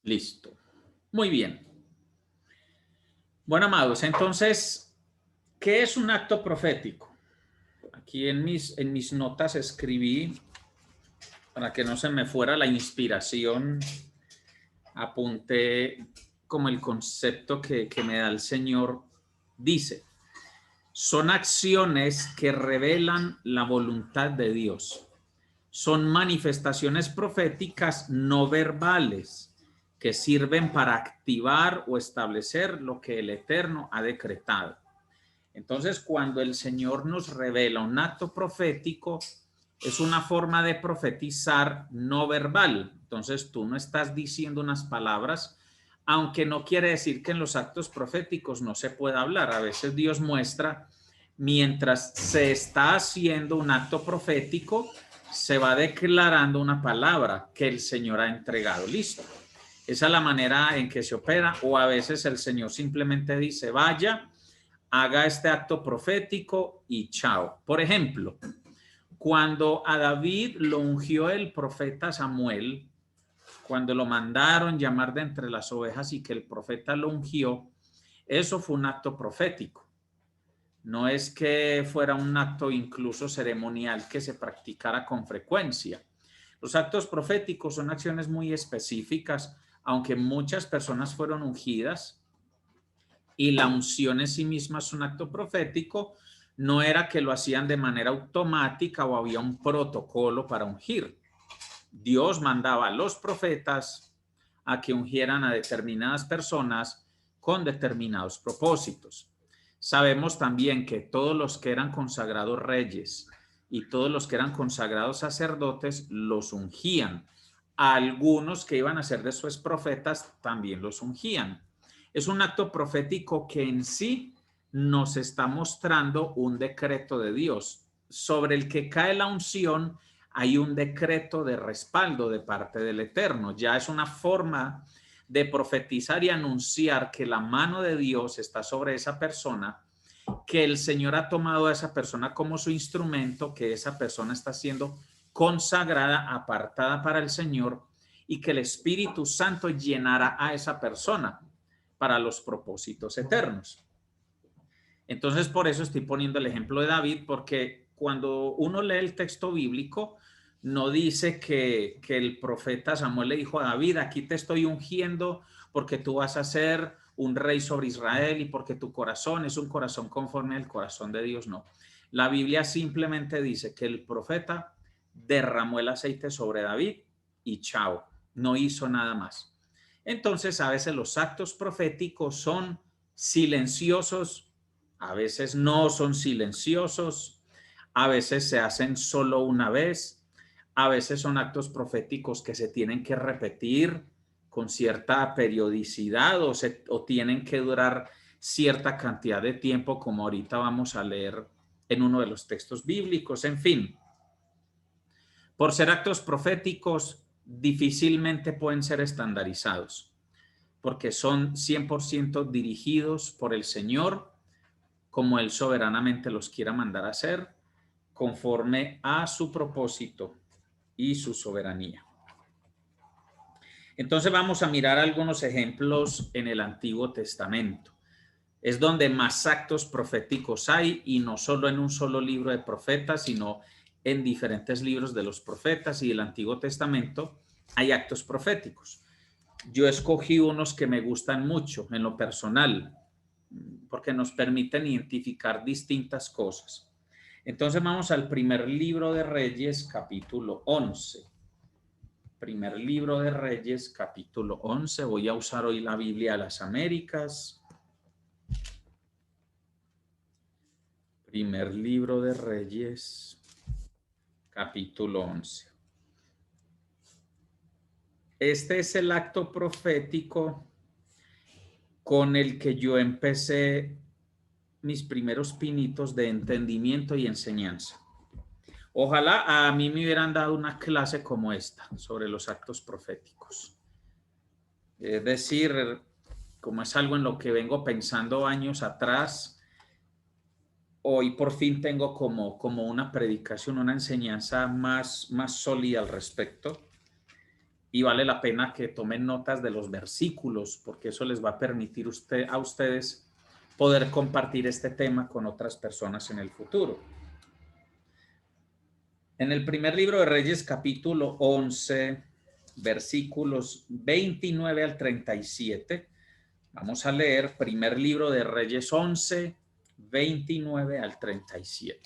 Listo. Muy bien. Bueno, amados, entonces, ¿qué es un acto profético? Aquí en mis notas escribí, para que no se me fuera la inspiración, apunté como el concepto que me da el Señor. Dice, son acciones que revelan la voluntad de Dios. Son manifestaciones proféticas no verbales que sirven para activar o establecer lo que el Eterno ha decretado. Entonces, cuando el Señor nos revela un acto profético, es una forma de profetizar no verbal. Entonces, tú no estás diciendo unas palabras, aunque no quiere decir que en los actos proféticos no se pueda hablar. A veces Dios muestra, mientras se está haciendo un acto profético, se va declarando una palabra que el Señor ha entregado. Listo. Esa es la manera en que se opera, o a veces el Señor simplemente dice, vaya, haga este acto profético y chao. Por ejemplo, cuando a David lo ungió el profeta Samuel, cuando lo mandaron llamar de entre las ovejas y que el profeta lo ungió, eso fue un acto profético. No es que fuera un acto incluso ceremonial que se practicara con frecuencia. Los actos proféticos son acciones muy específicas, aunque muchas personas fueron ungidas y la unción en sí misma es un acto profético, no era que lo hacían de manera automática o había un protocolo para ungir. Dios mandaba a los profetas a que ungieran a determinadas personas con determinados propósitos. Sabemos también que todos los que eran consagrados reyes y todos los que eran consagrados sacerdotes los ungían. A algunos que iban a ser después profetas también los ungían. Es un acto profético que en sí nos está mostrando un decreto de Dios. Sobre el que cae la unción, hay un decreto de respaldo de parte del Eterno. Ya es una forma de profetizar y anunciar que la mano de Dios está sobre esa persona, que el Señor ha tomado a esa persona como su instrumento, que esa persona está siendo consagrada, apartada para el Señor, y que el Espíritu Santo llenará a esa persona para los propósitos eternos. Entonces, por eso estoy poniendo el ejemplo de David, porque cuando uno lee el texto bíblico, no dice que el profeta Samuel le dijo a David, aquí te estoy ungiendo porque tú vas a ser un rey sobre Israel y porque tu corazón es un corazón conforme al corazón de Dios. No. La Biblia simplemente dice que el profeta derramó el aceite sobre David y chao, no hizo nada más. Entonces, a veces los actos proféticos son silenciosos, a veces no son silenciosos, a veces se hacen solo una vez, a veces son actos proféticos que se tienen que repetir con cierta periodicidad o tienen que durar cierta cantidad de tiempo, como ahorita vamos a leer en uno de los textos bíblicos. En fin, por ser actos proféticos, difícilmente pueden ser estandarizados, porque son 100% dirigidos por el Señor, como Él soberanamente los quiera mandar a hacer, conforme a su propósito y su soberanía. Entonces vamos a mirar algunos ejemplos en el Antiguo Testamento. Es donde más actos proféticos hay, y no solo en un solo libro de profetas, sino en diferentes libros de los profetas y del Antiguo Testamento hay actos proféticos. Yo escogí unos que me gustan mucho en lo personal, porque nos permiten identificar distintas cosas. Entonces vamos al primer libro de Reyes, capítulo 11. Primer libro de Reyes, capítulo 11. Voy a usar hoy la Biblia de las Américas. Primer libro de Reyes, capítulo 11. Este es el acto profético con el que yo empecé mis primeros pinitos de entendimiento y enseñanza. Ojalá a mí me hubieran dado una clase como esta sobre los actos proféticos. Es decir, como es algo en lo que vengo pensando años atrás, hoy por fin tengo como una predicación, una enseñanza más sólida al respecto. y vale la pena que tomen notas de los versículos, porque eso les va a permitir a ustedes poder compartir este tema con otras personas en el futuro. En el primer libro de Reyes, capítulo 11, versículos 29 al 37, vamos a leer primer libro de Reyes 11, 29 al 37.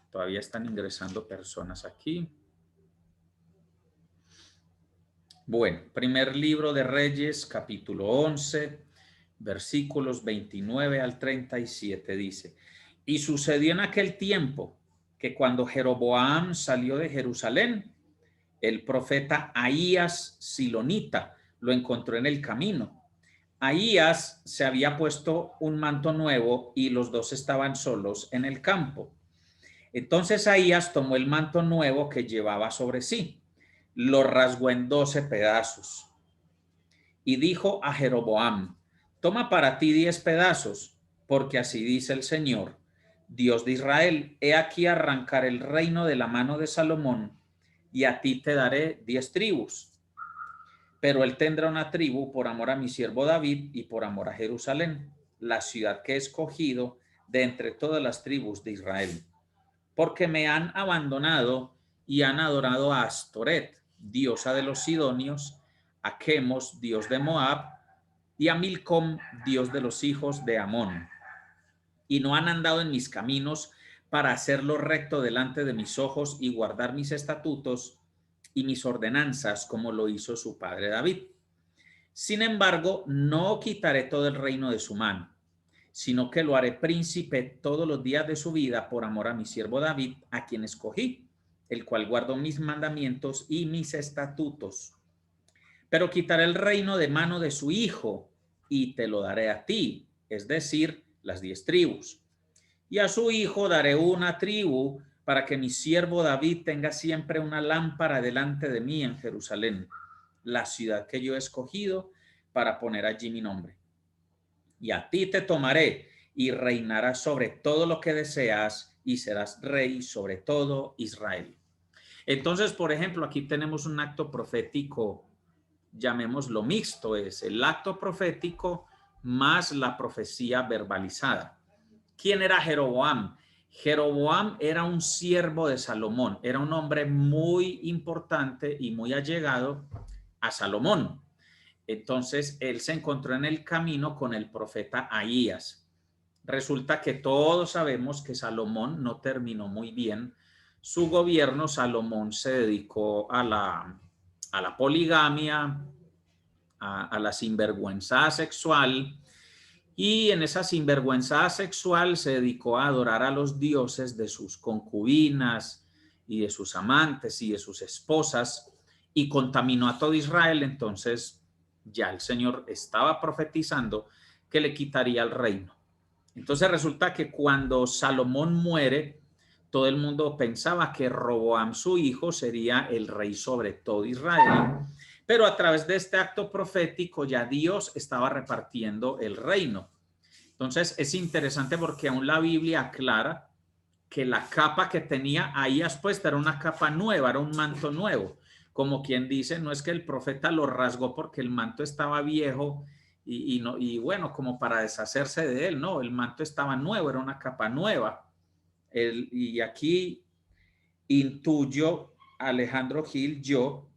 Todavía están ingresando personas aquí. Bueno, primer libro de Reyes, capítulo 11, versículos 29 al 37 dice: Y sucedió en aquel tiempo que cuando Jeroboam salió de Jerusalén, el profeta Ahías Silonita lo encontró en el camino. Ahías se había puesto un manto nuevo y los dos estaban solos en el campo. Entonces Ahías tomó el manto nuevo que llevaba sobre sí, lo rasgó en 12 pedazos y dijo a Jeroboam: toma para ti 10 pedazos, porque así dice el Señor, Dios de Israel: he aquí arrancar el reino de la mano de Salomón, y a ti te daré 10 tribus. Pero él tendrá una tribu por amor a mi siervo David y por amor a Jerusalén, la ciudad que he escogido de entre todas las tribus de Israel. Porque me han abandonado y han adorado a Astoret, diosa de los sidonios, a Chemos, dios de Moab, y a Milcom, dios de los hijos de Amón. Y no han andado en mis caminos para hacerlo recto delante de mis ojos y guardar mis estatutos y mis ordenanzas, como lo hizo su padre David. Sin embargo, no quitaré todo el reino de su mano, sino que lo haré príncipe todos los días de su vida por amor a mi siervo David, a quien escogí, el cual guardó mis mandamientos y mis estatutos. Pero quitaré el reino de mano de su hijo y te lo daré a ti, es decir, las 10 tribus. Y a su hijo daré una tribu para que mi siervo David tenga siempre una lámpara delante de mí en Jerusalén, la ciudad que yo he escogido para poner allí mi nombre. Y a ti te tomaré y reinarás sobre todo lo que deseas y serás rey sobre todo Israel. Entonces, por ejemplo, aquí tenemos un acto profético, llamémoslo mixto, es el acto profético más la profecía verbalizada. ¿Quién era Jeroboam? Jeroboam era un siervo de Salomón, era un hombre muy importante y muy allegado a Salomón. Entonces él se encontró en el camino con el profeta Ahías. Resulta que todos sabemos que Salomón no terminó muy bien su gobierno. Salomón se dedicó a la poligamia, a la sinvergüenza sexual, y en esa sinvergüenza sexual se dedicó a adorar a los dioses de sus concubinas y de sus amantes y de sus esposas, y contaminó a todo Israel. Entonces ya el Señor estaba profetizando que le quitaría el reino. Entonces resulta que cuando Salomón muere, todo el mundo pensaba que Roboam, su hijo, sería el rey sobre todo Israel, pero a través de este acto profético ya Dios estaba repartiendo el reino. Entonces es interesante porque aún la Biblia aclara que la capa que tenía Ahías puesta era una capa nueva, era un manto nuevo. Como quien dice, no es que el profeta lo rasgó porque el manto estaba viejo y bueno, como para deshacerse de él, no, el manto estaba nuevo, era una capa nueva. Y aquí intuyo, Alejandro Gil, yo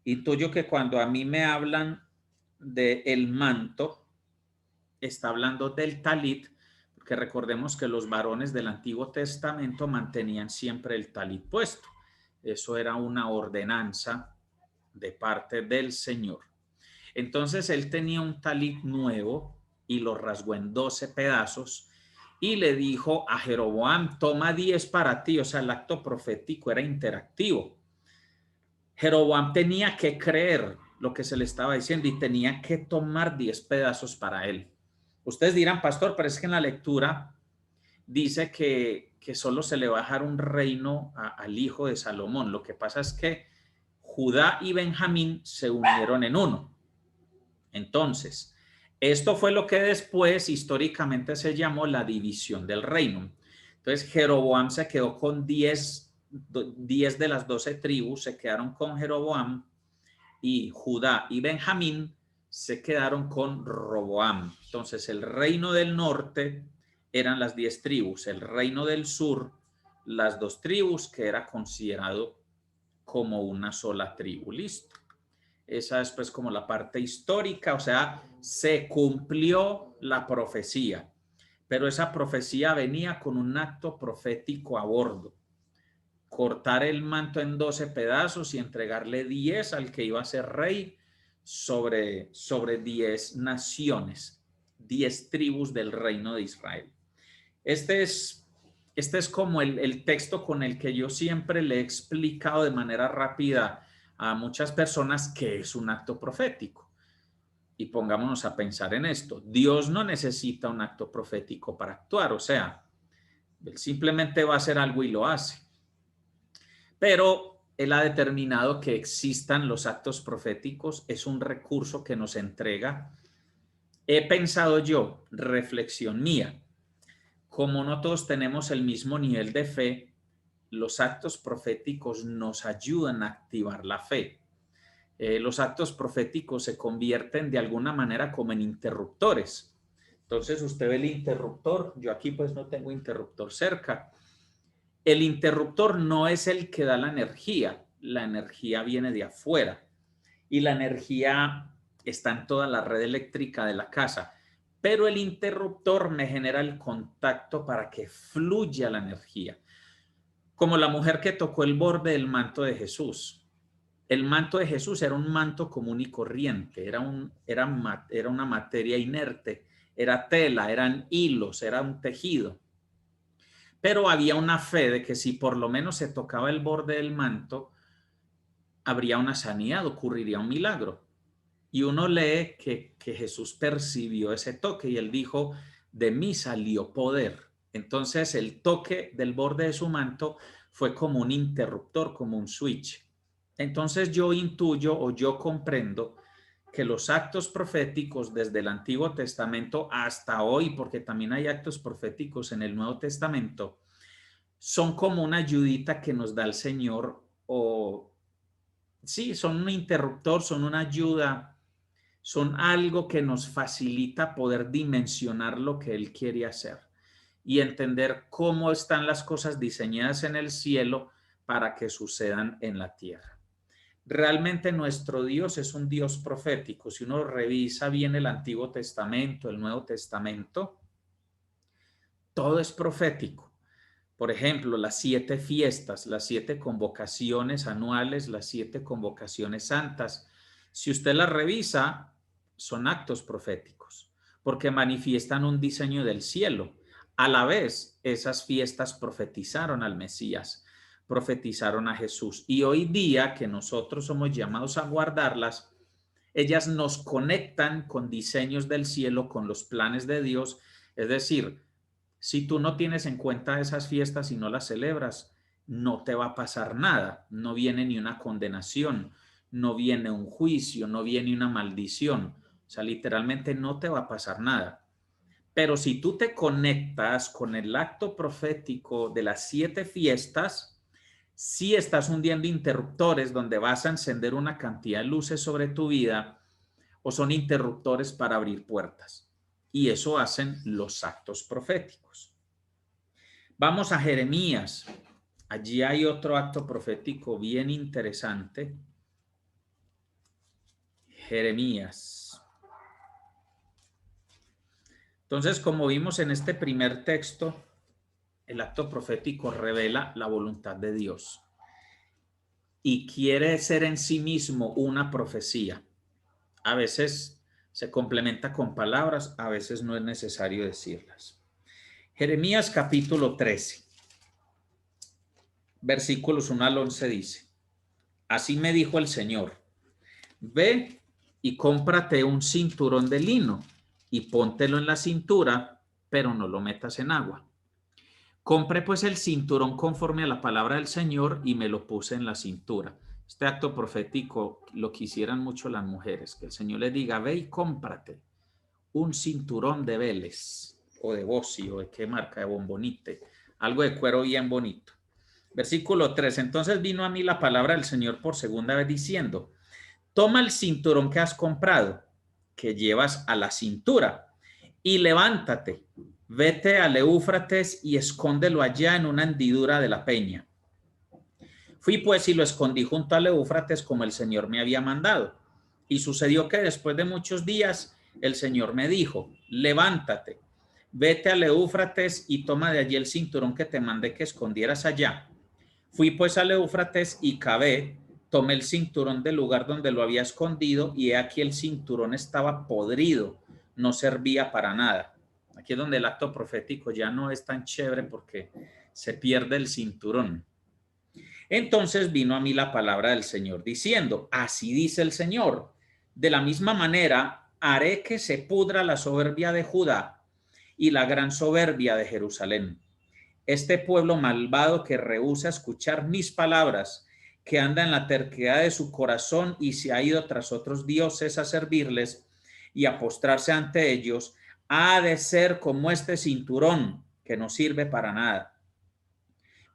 intuyo que cuando a mí me hablan del manto, está hablando del talit, porque recordemos que los varones del Antiguo Testamento mantenían siempre el talit puesto. Eso era una ordenanza de parte del Señor. Entonces él tenía un talit nuevo y lo rasgó en 12 pedazos y le dijo a Jeroboam: toma 10 para ti. O sea, el acto profético era interactivo. Jeroboam tenía que creer lo que se le estaba diciendo y tenía que tomar 10 pedazos para él. Ustedes dirán: pastor, pero es que en la lectura dice que solo se le va a dejar un reino al hijo de Salomón. Lo que pasa es que Judá y Benjamín se unieron en uno. Entonces, esto fue lo que después históricamente se llamó la división del reino. Entonces, Jeroboam se quedó con 10 10 de las 12 tribus se quedaron con Jeroboam y Judá y Benjamín se quedaron con Roboam. Entonces el reino del norte eran las 10 tribus, el reino del sur, las 2 tribus, que era considerado como una sola tribu. Listo. Esa es pues como la parte histórica, o sea, se cumplió la profecía, pero esa profecía venía con un acto profético a bordo: cortar el manto en 12 pedazos y entregarle 10 al que iba a ser rey sobre 10 naciones, 10 tribus del reino de Israel. Este es como el texto con el que yo siempre le he explicado de manera rápida a muchas personas que es un acto profético. Y pongámonos a pensar en esto. Dios no necesita un acto profético para actuar, o sea, él simplemente va a hacer algo y lo hace. Pero él ha determinado que existan los actos proféticos, es un recurso que nos entrega. He pensado yo, reflexión mía, como no todos tenemos el mismo nivel de fe, los actos proféticos nos ayudan a activar la fe. Los actos proféticos se convierten de alguna manera como en interruptores. Entonces usted ve el interruptor, yo aquí pues no tengo interruptor cerca. El interruptor no es el que da la energía viene de afuera y la energía está en toda la red eléctrica de la casa, pero el interruptor me genera el contacto para que fluya la energía. Como la mujer que tocó el borde del manto de Jesús. El manto de Jesús era un manto común y corriente, era una materia inerte, era tela, eran hilos, era un tejido. Pero había una fe de que si por lo menos se tocaba el borde del manto, habría una sanidad, ocurriría un milagro. Y uno lee que Jesús percibió ese toque y él dijo: de mí salió poder. Entonces el toque del borde de su manto fue como un interruptor, como un switch. Entonces yo intuyo o yo comprendo que los actos proféticos desde el Antiguo Testamento hasta hoy, porque también hay actos proféticos en el Nuevo Testamento, son como una ayudita que nos da el Señor, o sí, son un interruptor, son una ayuda, son algo que nos facilita poder dimensionar lo que Él quiere hacer y entender cómo están las cosas diseñadas en el cielo para que sucedan en la tierra. Realmente nuestro Dios es un Dios profético. Si uno revisa bien el Antiguo Testamento, el Nuevo Testamento, todo es profético. Por ejemplo, las 7 fiestas, las 7 convocaciones anuales, las 7 convocaciones santas, si usted las revisa, son actos proféticos, porque manifiestan un diseño del cielo. A la vez, esas fiestas profetizaron al Mesías, profetizaron a Jesús. Y hoy día que nosotros somos llamados a guardarlas, ellas nos conectan con diseños del cielo, con los planes de Dios. Es decir, si tú no tienes en cuenta esas fiestas y no las celebras, no te va a pasar nada. No viene ni una condenación, no viene un juicio, no viene una maldición. O sea, literalmente no te va a pasar nada. Pero si tú te conectas con el acto profético de las 7 fiestas, sí estás hundiendo interruptores donde vas a encender una cantidad de luces sobre tu vida, o son interruptores para abrir puertas. Y eso hacen los actos proféticos. Vamos a Jeremías. Allí hay otro acto profético bien interesante. Jeremías. Entonces, como vimos en este primer texto, el acto profético revela la voluntad de Dios y quiere ser en sí mismo una profecía. A veces se complementa con palabras, a veces no es necesario decirlas. Jeremías capítulo 13, versículos 1 al 11 dice: así me dijo el Señor, ve y cómprate un cinturón de lino y póntelo en la cintura, pero no lo metas en agua. Compré pues el cinturón conforme a la palabra del Señor y me lo puse en la cintura. Este acto profético lo quisieran mucho las mujeres, que el Señor les diga: ve y cómprate un cinturón de Vélez o de Bossi o de qué marca, de Bombonite, algo de cuero bien bonito. Versículo 3. Entonces vino a mí la palabra del Señor por segunda vez diciendo, toma el cinturón que has comprado, que llevas a la cintura, y levántate, vete al Éufrates y escóndelo allá en una hendidura de la peña. Fui pues y lo escondí junto al Éufrates como el Señor me había mandado. Y sucedió que después de muchos días el Señor me dijo, levántate, vete al Éufrates y toma de allí el cinturón que te mandé que escondieras allá. Fui pues al Éufrates y cavé, tomé el cinturón del lugar donde lo había escondido y he aquí el cinturón estaba podrido, no servía para nada. Aquí es donde el acto profético ya no es tan chévere porque se pierde el cinturón. Entonces vino a mí la palabra del Señor diciendo, así dice el Señor, de la misma manera haré que se pudra la soberbia de Judá y la gran soberbia de Jerusalén. Este pueblo malvado que rehúsa escuchar mis palabras, que anda en la terquedad de su corazón y se ha ido tras otros dioses a servirles y a postrarse ante ellos, ha de ser como este cinturón que no sirve para nada.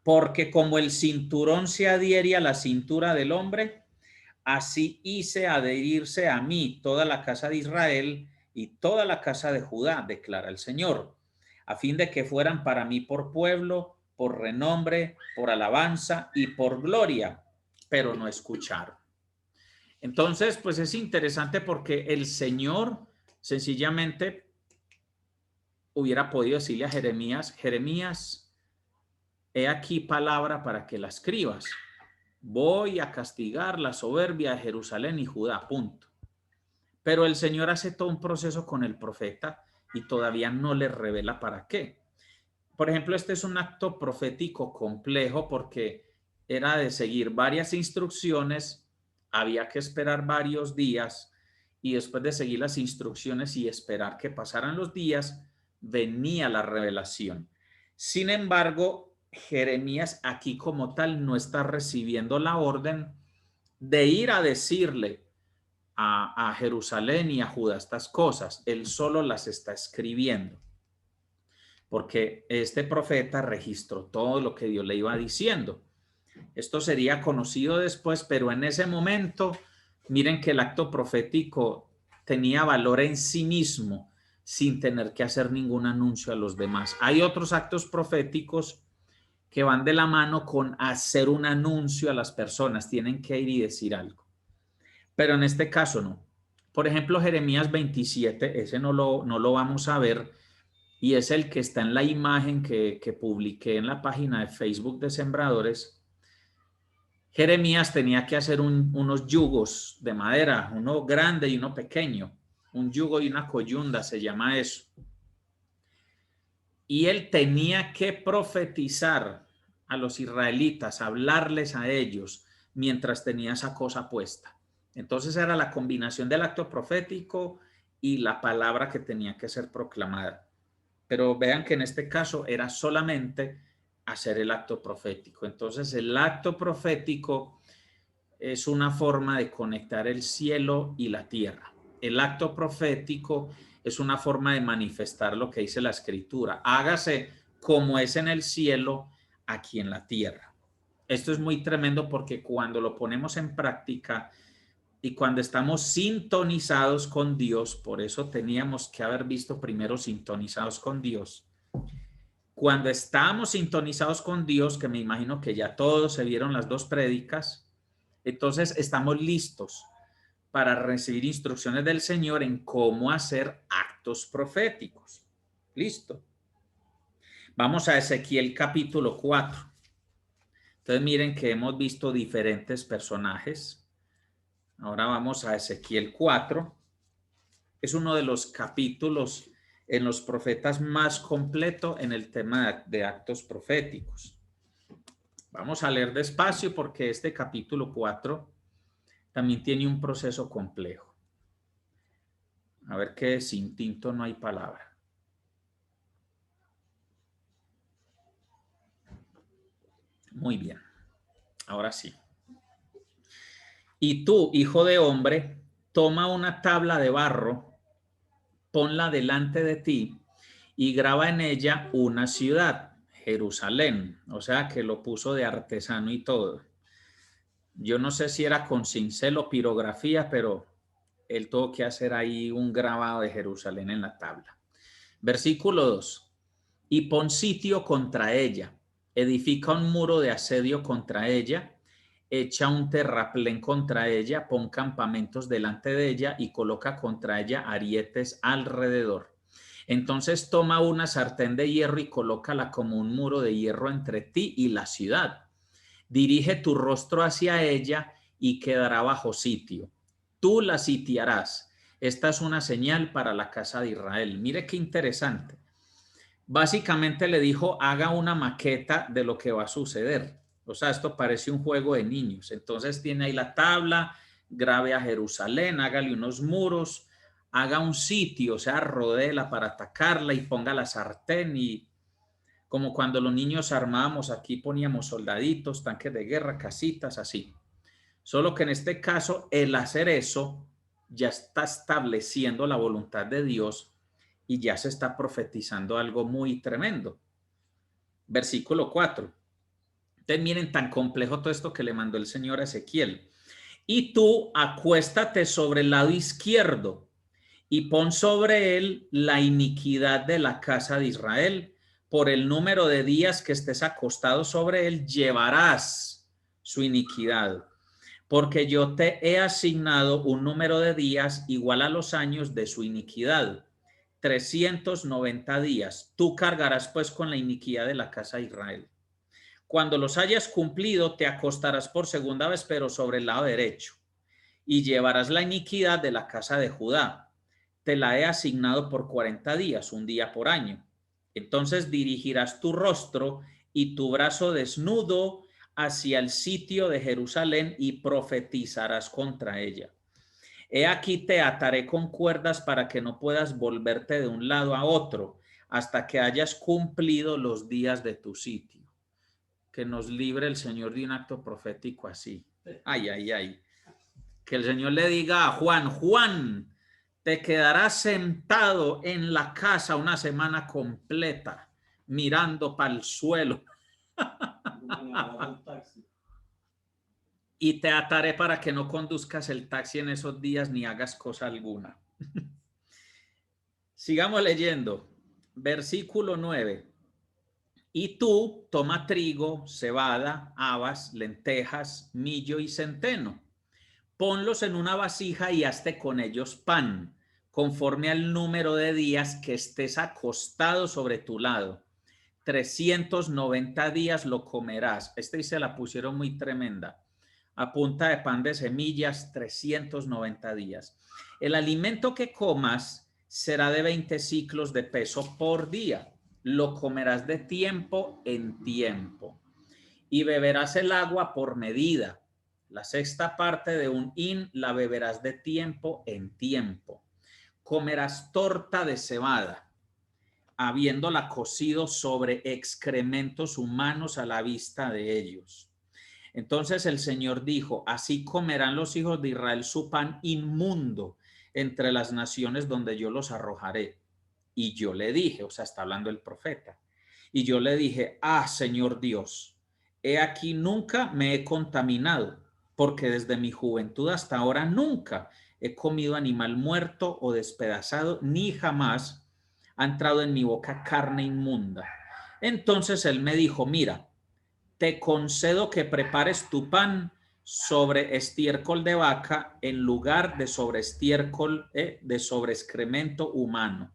Porque como el cinturón se adhiere a la cintura del hombre, así hice adherirse a mí toda la casa de Israel y toda la casa de Judá, declara el Señor, a fin de que fueran para mí por pueblo, por renombre, por alabanza y por gloria, pero no escucharon. Entonces, pues es interesante porque el Señor sencillamente hubiera podido decirle a Jeremías, Jeremías, he aquí palabra para que la escribas. Voy a castigar la soberbia de Jerusalén y Judá, punto. Pero el Señor hace todo un proceso con el profeta y todavía no le revela para qué. Por ejemplo, este es un acto profético complejo porque era de seguir varias instrucciones, había que esperar varios días y después de seguir las instrucciones y esperar que pasaran los días, venía la revelación. Sin embargo, Jeremías aquí como tal no está recibiendo la orden de ir a decirle a Jerusalén y a Judá estas cosas. Él solo las está escribiendo porque este profeta registró todo lo que Dios le iba diciendo. Esto sería conocido después, pero en ese momento, miren que el acto profético tenía valor en sí mismo sin tener que hacer ningún anuncio a los demás. Hay otros actos proféticos que van de la mano con hacer un anuncio a las personas, tienen que ir y decir algo. Pero en este caso no. Por ejemplo, Jeremías 27, ese no lo vamos a ver, y es el que está en la imagen que publiqué en la página de Facebook de Sembradores. Jeremías tenía que hacer unos yugos de madera, uno grande y uno pequeño, un yugo y una coyunda, se llama eso. Y él tenía que profetizar a los israelitas, hablarles a ellos mientras tenía esa cosa puesta. Entonces era la combinación del acto profético y la palabra que tenía que ser proclamada. Pero vean que en este caso era solamente hacer el acto profético. Entonces el acto profético es una forma de conectar el cielo y la tierra. El acto profético es una forma de manifestar lo que dice la escritura. Hágase como es en el cielo, aquí en la tierra. Esto es muy tremendo porque cuando lo ponemos en práctica y cuando estamos sintonizados con Dios, por eso teníamos que haber visto primero sintonizados con Dios. Cuando estamos sintonizados con Dios, que me imagino que ya todos se vieron las dos prédicas, entonces estamos listos para recibir instrucciones del Señor en cómo hacer actos proféticos. Listo. Vamos a Ezequiel capítulo 4. Entonces miren que hemos visto diferentes personajes. Ahora vamos a Ezequiel 4. Es uno de los capítulos en los profetas más completo en el tema de actos proféticos. Vamos a leer despacio porque este capítulo 4 también tiene un proceso complejo. A ver que sin tinto no hay palabra. Muy bien. Ahora sí. Y tú, hijo de hombre, toma una tabla de barro, ponla delante de ti y graba en ella una ciudad. Jerusalén, o sea que lo puso de artesano y todo. Yo no sé si era con cincel o pirografía, pero él tuvo que hacer ahí un grabado de Jerusalén en la tabla. Versículo 2. Y pon sitio contra ella, edifica un muro de asedio contra ella, echa un terraplén contra ella, pon campamentos delante de ella y coloca contra ella arietes alrededor. Entonces toma una sartén de hierro y colócala como un muro de hierro entre ti y la ciudad. Dirige tu rostro hacia ella y quedará bajo sitio. Tú la sitiarás. Esta es una señal para la casa de Israel. Mire qué interesante. Básicamente le dijo, haga una maqueta de lo que va a suceder. O sea, esto parece un juego de niños. Entonces tiene ahí la tabla, grabe a Jerusalén, hágale unos muros, haga un sitio, o sea, rodéela para atacarla y ponga la sartén y como cuando los niños armábamos, aquí poníamos soldaditos, tanques de guerra, casitas, así. Solo que en este caso, el hacer eso ya está estableciendo la voluntad de Dios y ya se está profetizando algo muy tremendo. Versículo 4. Entonces miren tan complejo todo esto que le mandó el Señor a Ezequiel. Y tú acuéstate sobre el lado izquierdo y pon sobre él la iniquidad de la casa de Israel. Por el número de días que estés acostado sobre él, llevarás su iniquidad. Porque yo te he asignado un número de días igual a los años de su iniquidad. 390 días. Tú cargarás pues con la iniquidad de la casa de Israel. Cuando los hayas cumplido, te acostarás por segunda vez, pero sobre el lado derecho, y llevarás la iniquidad de la casa de Judá. Te la he asignado por 40 días, un día por año. Entonces dirigirás tu rostro y tu brazo desnudo hacia el sitio de Jerusalén y profetizarás contra ella. He aquí te ataré con cuerdas para que no puedas volverte de un lado a otro hasta que hayas cumplido los días de tu sitio. Que nos libre el Señor de un acto profético así. Ay, ay, ay. Que el Señor le diga a Juan, Juan, te quedarás sentado en la casa una semana completa, mirando para el suelo. Y te ataré para que no conduzcas el taxi en esos días ni hagas cosa alguna. Sigamos leyendo. Versículo 9. Y tú toma trigo, cebada, habas, lentejas, millo y centeno. Ponlos en una vasija y hazte con ellos pan, conforme al número de días que estés acostado sobre tu lado. 390 días lo comerás. Esta se la pusieron muy tremenda. A punta de pan de semillas, 390 días. El alimento que comas será de 20 ciclos de peso por día. Lo comerás de tiempo en tiempo. Y beberás el agua por medida. La sexta parte de un hin la beberás de tiempo en tiempo. Comerás torta de cebada, habiéndola cocido sobre excrementos humanos a la vista de ellos. Entonces el Señor dijo, así comerán los hijos de Israel su pan inmundo entre las naciones donde yo los arrojaré. Y yo le dije, o sea, está hablando el profeta, y yo le dije, Señor Dios, he aquí nunca me he contaminado, porque desde mi juventud hasta ahora nunca he comido animal muerto o despedazado, ni jamás ha entrado en mi boca carne inmunda. Entonces él me dijo, mira, te concedo que prepares tu pan sobre estiércol de vaca en lugar de sobre estiércol de sobre excremento humano.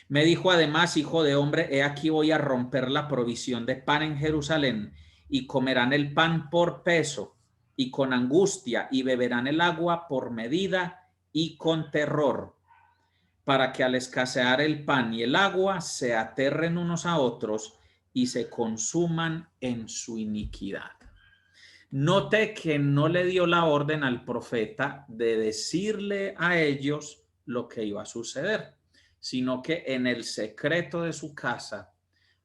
Me dijo además, hijo de hombre, he aquí voy a romper la provisión de pan en Jerusalén y comerán el pan por peso y con angustia y beberán el agua por medida y con terror, para que al escasear el pan y el agua se aterren unos a otros y se consuman en su iniquidad. Note que no le dio la orden al profeta de decirle a ellos lo que iba a suceder, sino que en el secreto de su casa,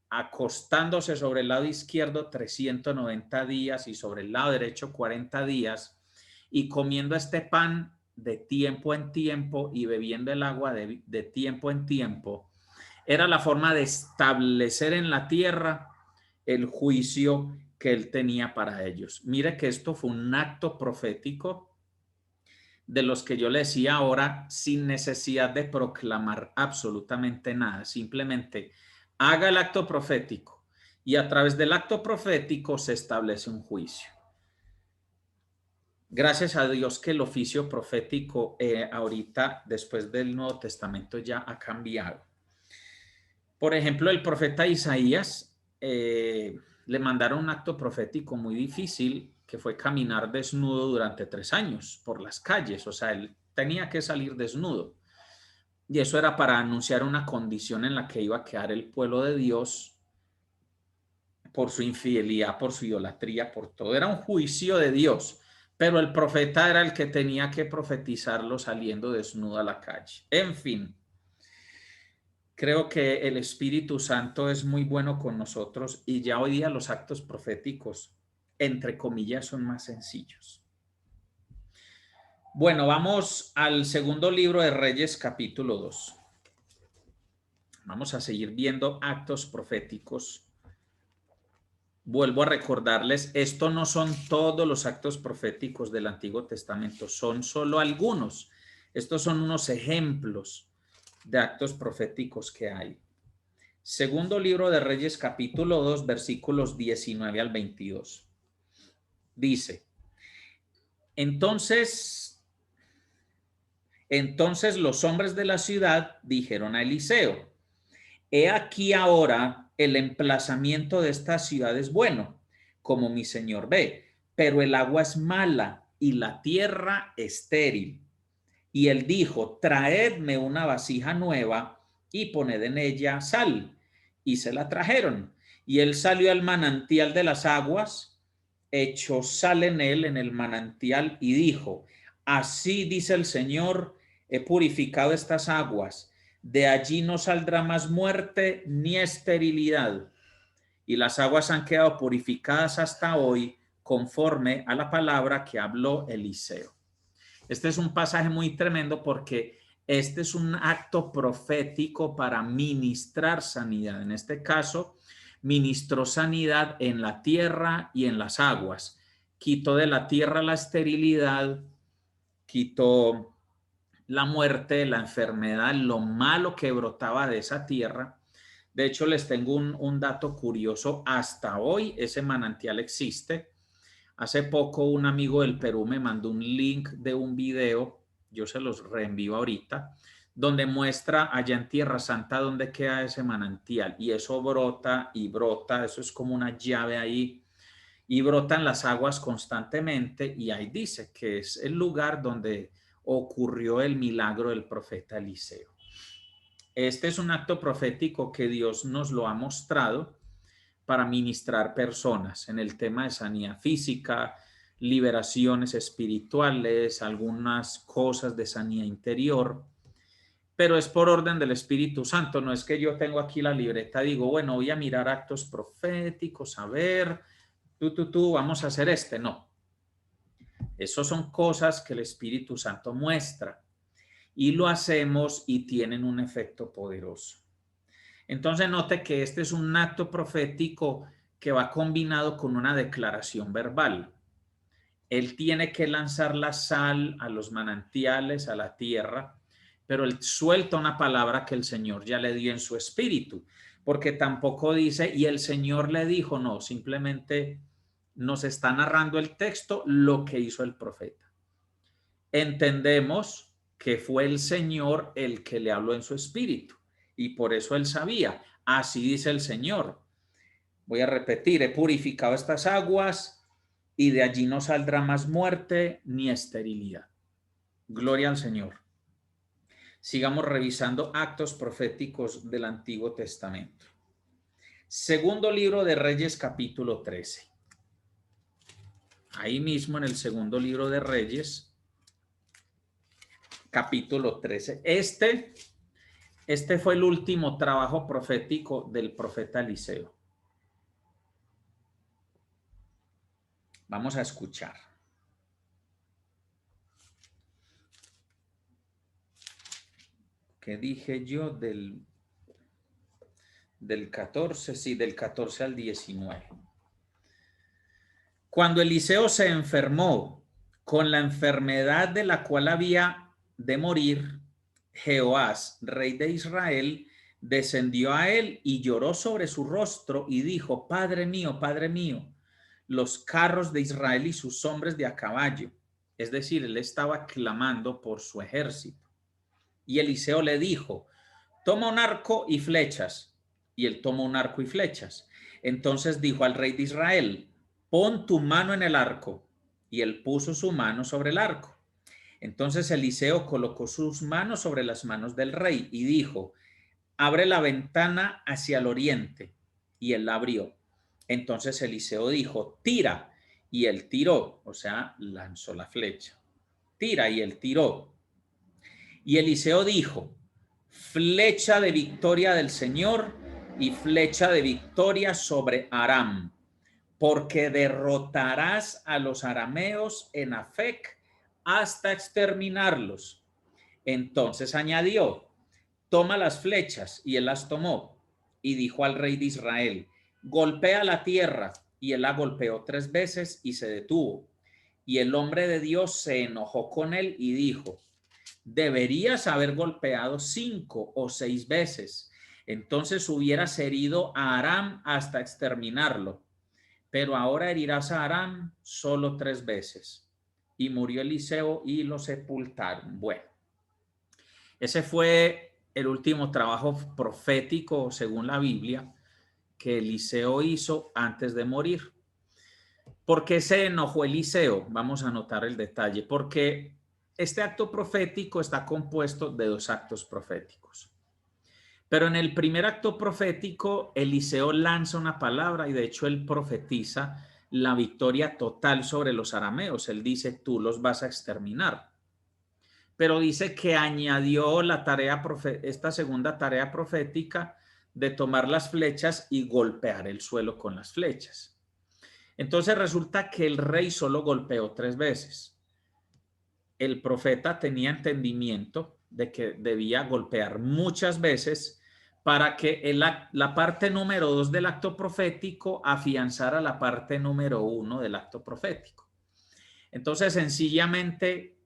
acostándose sobre el lado izquierdo 390 días y sobre el lado derecho 40 días, y comiendo este pan de tiempo en tiempo y bebiendo el agua de tiempo en tiempo, era la forma de establecer en la tierra el juicio que él tenía para ellos. Mire que esto fue un acto profético de los que yo le decía ahora, sin necesidad de proclamar absolutamente nada, simplemente haga el acto profético y a través del acto profético se establece un juicio. Gracias a Dios que el oficio profético ahorita, después del Nuevo Testamento, ya ha cambiado. Por ejemplo, el profeta Isaías le mandaron un acto profético muy difícil, que fue caminar desnudo durante 3 años por las calles. O sea, él tenía que salir desnudo. Y eso era para anunciar una condición en la que iba a quedar el pueblo de Dios por su infidelidad, por su idolatría, por todo. Era un juicio de Dios, pero el profeta era el que tenía que profetizarlo saliendo desnudo a la calle. En fin, creo que el Espíritu Santo es muy bueno con nosotros y ya hoy día los actos proféticos, entre comillas, son más sencillos. Bueno, vamos al segundo libro de Reyes, capítulo 2. Vamos a seguir viendo actos proféticos. Vuelvo a recordarles, esto no son todos los actos proféticos del Antiguo Testamento, son solo algunos. Estos son unos ejemplos de actos proféticos que hay. Segundo libro de Reyes, capítulo 2, versículos 19 al 22. Dice, entonces los hombres de la ciudad dijeron a Eliseo, he aquí ahora el emplazamiento de esta ciudad es bueno, como mi señor ve, pero el agua es mala y la tierra estéril. Y él dijo, traedme una vasija nueva y poned en ella sal. Y se la trajeron. Y él salió al manantial de las aguas, echó sal en él, en el manantial, y dijo, así dice el Señor, he purificado estas aguas, de allí no saldrá más muerte ni esterilidad. Y las aguas han quedado purificadas hasta hoy, conforme a la palabra que habló Eliseo. Este es un pasaje muy tremendo porque este es un acto profético para ministrar sanidad. En este caso, ministró sanidad en la tierra y en las aguas. Quitó de la tierra la esterilidad, quitó la muerte, la enfermedad, lo malo que brotaba de esa tierra. De hecho, les tengo un dato curioso. Hasta hoy ese manantial existe. Hace poco un amigo del Perú me mandó un link de un video, yo se los reenvío ahorita, donde muestra allá en Tierra Santa dónde queda ese manantial y eso brota y brota, eso es como una llave ahí y brotan las aguas constantemente y ahí dice que es el lugar donde ocurrió el milagro del profeta Eliseo. Este es un acto profético que Dios nos lo ha mostrado para ministrar personas en el tema de sanidad física, liberaciones espirituales, algunas cosas de sanidad interior, pero es por orden del Espíritu Santo. No es que yo tengo aquí la libreta, digo, bueno, voy a mirar actos proféticos, a ver, vamos a hacer este. No, eso son cosas que el Espíritu Santo muestra y lo hacemos y tienen un efecto poderoso. Entonces note que este es un acto profético que va combinado con una declaración verbal. Él tiene que lanzar la sal a los manantiales, a la tierra, pero él suelta una palabra que el Señor ya le dio en su espíritu, porque tampoco dice, y el Señor le dijo, no, simplemente nos está narrando el texto lo que hizo el profeta. Entendemos que fue el Señor el que le habló en su espíritu y por eso él sabía, así dice el Señor. Voy a repetir, he purificado estas aguas y de allí no saldrá más muerte ni esterilidad. Gloria al Señor. Sigamos revisando actos proféticos del Antiguo Testamento. Segundo libro de Reyes, capítulo 13. Ahí mismo en el segundo libro de Reyes, capítulo 13. Este fue el último trabajo profético del profeta Eliseo. Vamos a escuchar. ¿Qué dije yo del 14, sí, del 14 al 19. Cuando Eliseo se enfermó con la enfermedad de la cual había de morir, Jehoás, rey de Israel, descendió a él y lloró sobre su rostro y dijo: Padre mío, los carros de Israel y sus hombres de a caballo. Es decir, él estaba clamando por su ejército. Y Eliseo le dijo: toma un arco y flechas. Y él tomó un arco y flechas. Entonces dijo al rey de Israel: pon tu mano en el arco. Y él puso su mano sobre el arco. Entonces Eliseo colocó sus manos sobre las manos del rey y dijo: abre la ventana hacia el oriente. Y él la abrió. Entonces Eliseo dijo: tira. Y él tiró, o sea, lanzó la flecha. Tira, y él tiró. Y Eliseo dijo: flecha de victoria del Señor y flecha de victoria sobre Aram, porque derrotarás a los arameos en Afec hasta exterminarlos. Entonces añadió: toma las flechas. Y él las tomó. Y dijo al rey de Israel: golpea la tierra. Y él la golpeó 3 veces y se detuvo. Y el hombre de Dios se enojó con él y dijo: deberías haber golpeado 5 o 6 veces. Entonces hubieras herido a Aram hasta exterminarlo. Pero ahora herirás a Aram solo 3 veces. Y murió Eliseo y lo sepultaron. Bueno, ese fue el último trabajo profético, según la Biblia, que Eliseo hizo antes de morir. ¿Por qué se enojó Eliseo? Vamos a anotar el detalle. Porque este acto profético está compuesto de 2 actos proféticos. Pero en el primer acto profético, Eliseo lanza una palabra y de hecho él profetiza la victoria total sobre los arameos. Él dice: tú los vas a exterminar. Pero dice que añadió la tarea, esta segunda tarea profética de tomar las flechas y golpear el suelo con las flechas. Entonces resulta que el rey solo golpeó 3 veces. El profeta tenía entendimiento de que debía golpear muchas veces para que la parte número 2 del acto profético afianzara la parte número 1 del acto profético. Entonces, sencillamente,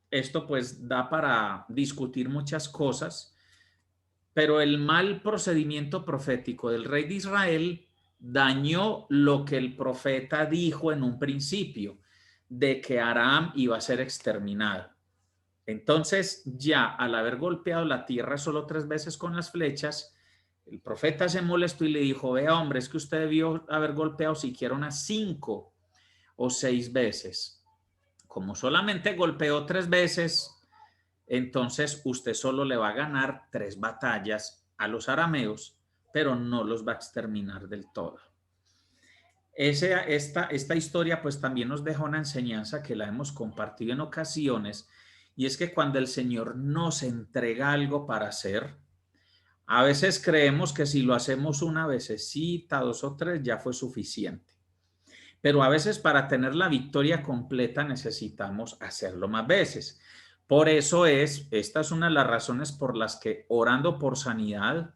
esto pues da para discutir muchas cosas, pero el mal procedimiento profético del rey de Israel dañó lo que el profeta dijo en un principio, de que Aram iba a ser exterminado. Entonces, ya al haber golpeado la tierra solo 3 veces con las flechas, el profeta se molestó y le dijo: vea, hombre, es que usted debió haber golpeado siquiera unas 5 o 6 veces. Como solamente golpeó 3 veces, entonces usted solo le va a ganar 3 batallas a los arameos, pero no los va a exterminar del todo. Esta historia pues también nos deja una enseñanza que la hemos compartido en ocasiones, y es que cuando el Señor nos entrega algo para hacer, a veces creemos que si lo hacemos una vecesita, 2 o 3, ya fue suficiente. Pero a veces para tener la victoria completa necesitamos hacerlo más veces. Por eso esta es una de las razones por las que orando por sanidad,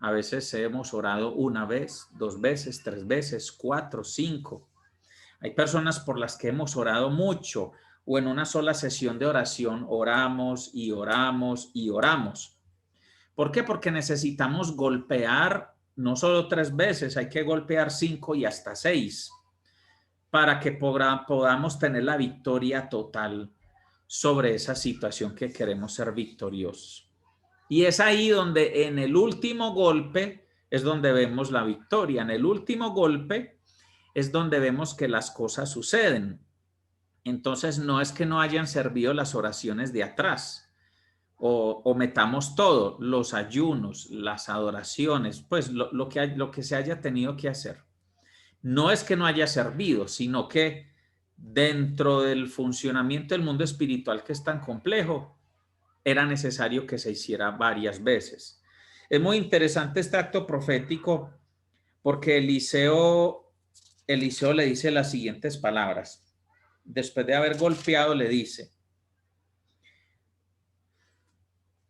a veces hemos orado 1 vez, 2 veces, 3 veces, 4, 5. Hay personas por las que hemos orado mucho, o en una sola sesión de oración oramos y oramos y oramos. ¿Por qué? Porque necesitamos golpear no solo 3 veces, hay que golpear 5 y hasta 6 para que podamos tener la victoria total sobre esa situación que queremos ser victoriosos. Y es ahí donde en el último golpe es donde vemos la victoria. En el último golpe es donde vemos que las cosas suceden. Entonces no es que no hayan servido las oraciones de atrás o metamos todo, los ayunos, las adoraciones, pues lo que se haya tenido que hacer. No es que no haya servido, sino que dentro del funcionamiento del mundo espiritual, que es tan complejo, era necesario que se hiciera varias veces. Es muy interesante este acto profético porque Eliseo le dice las siguientes palabras. Después de haber golpeado, le dice: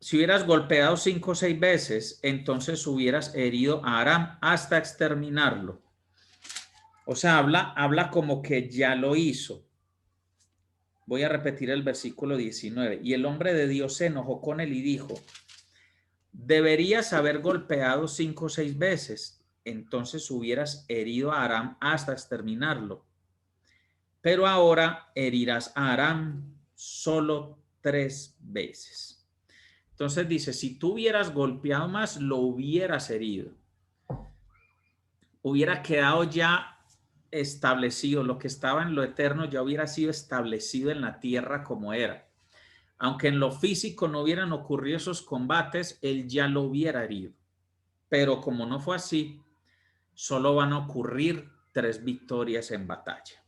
si hubieras golpeado 5 o 6 veces, entonces hubieras herido a Aram hasta exterminarlo. O sea, habla como que ya lo hizo. Voy a repetir el versículo 19. Y el hombre de Dios se enojó con él y dijo, deberías haber golpeado 5 o 6 veces, entonces hubieras herido a Aram hasta exterminarlo. Pero ahora herirás a Aram solo 3 veces. Entonces dice, si tú hubieras golpeado más, lo hubieras herido. Hubiera quedado ya establecido, lo que estaba en lo eterno ya hubiera sido establecido en la tierra como era. Aunque en lo físico no hubieran ocurrido esos combates, él ya lo hubiera herido. Pero como no fue así, solo van a ocurrir 3 victorias en batalla.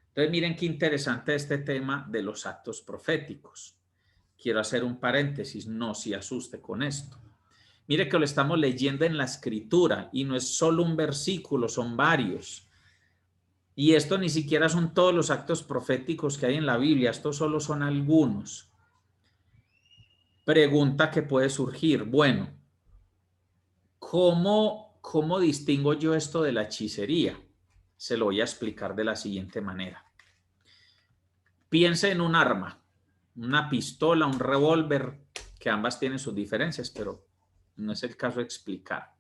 Entonces miren qué interesante este tema de los actos proféticos. Quiero hacer un paréntesis, no se asuste con esto. Mire que lo estamos leyendo en la escritura y no es solo un versículo, son varios. Y esto ni siquiera son todos los actos proféticos que hay en la Biblia, estos solo son algunos. Pregunta que puede surgir, bueno, ¿cómo distingo yo esto de la hechicería? Se lo voy a explicar de la siguiente manera. Piense en un arma, una pistola, un revólver, que ambas tienen sus diferencias, pero no es el caso de explicar.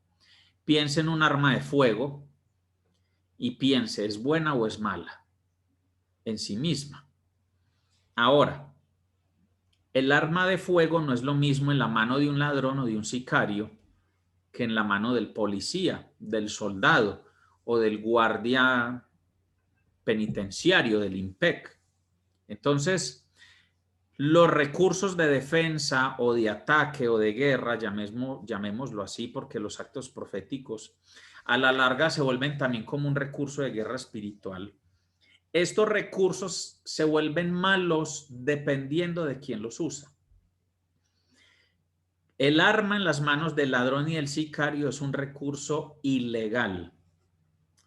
Piense en un arma de fuego y piense, ¿es buena o es mala en sí misma? Ahora, el arma de fuego no es lo mismo en la mano de un ladrón o de un sicario que en la mano del policía, del soldado o del guardia penitenciario, del IMPEC. Entonces, los recursos de defensa o de ataque o de guerra, llamémoslo así, porque los actos proféticos a la larga se vuelven también como un recurso de guerra espiritual. Estos recursos se vuelven malos dependiendo de quién los usa. El arma en las manos del ladrón y del sicario es un recurso ilegal,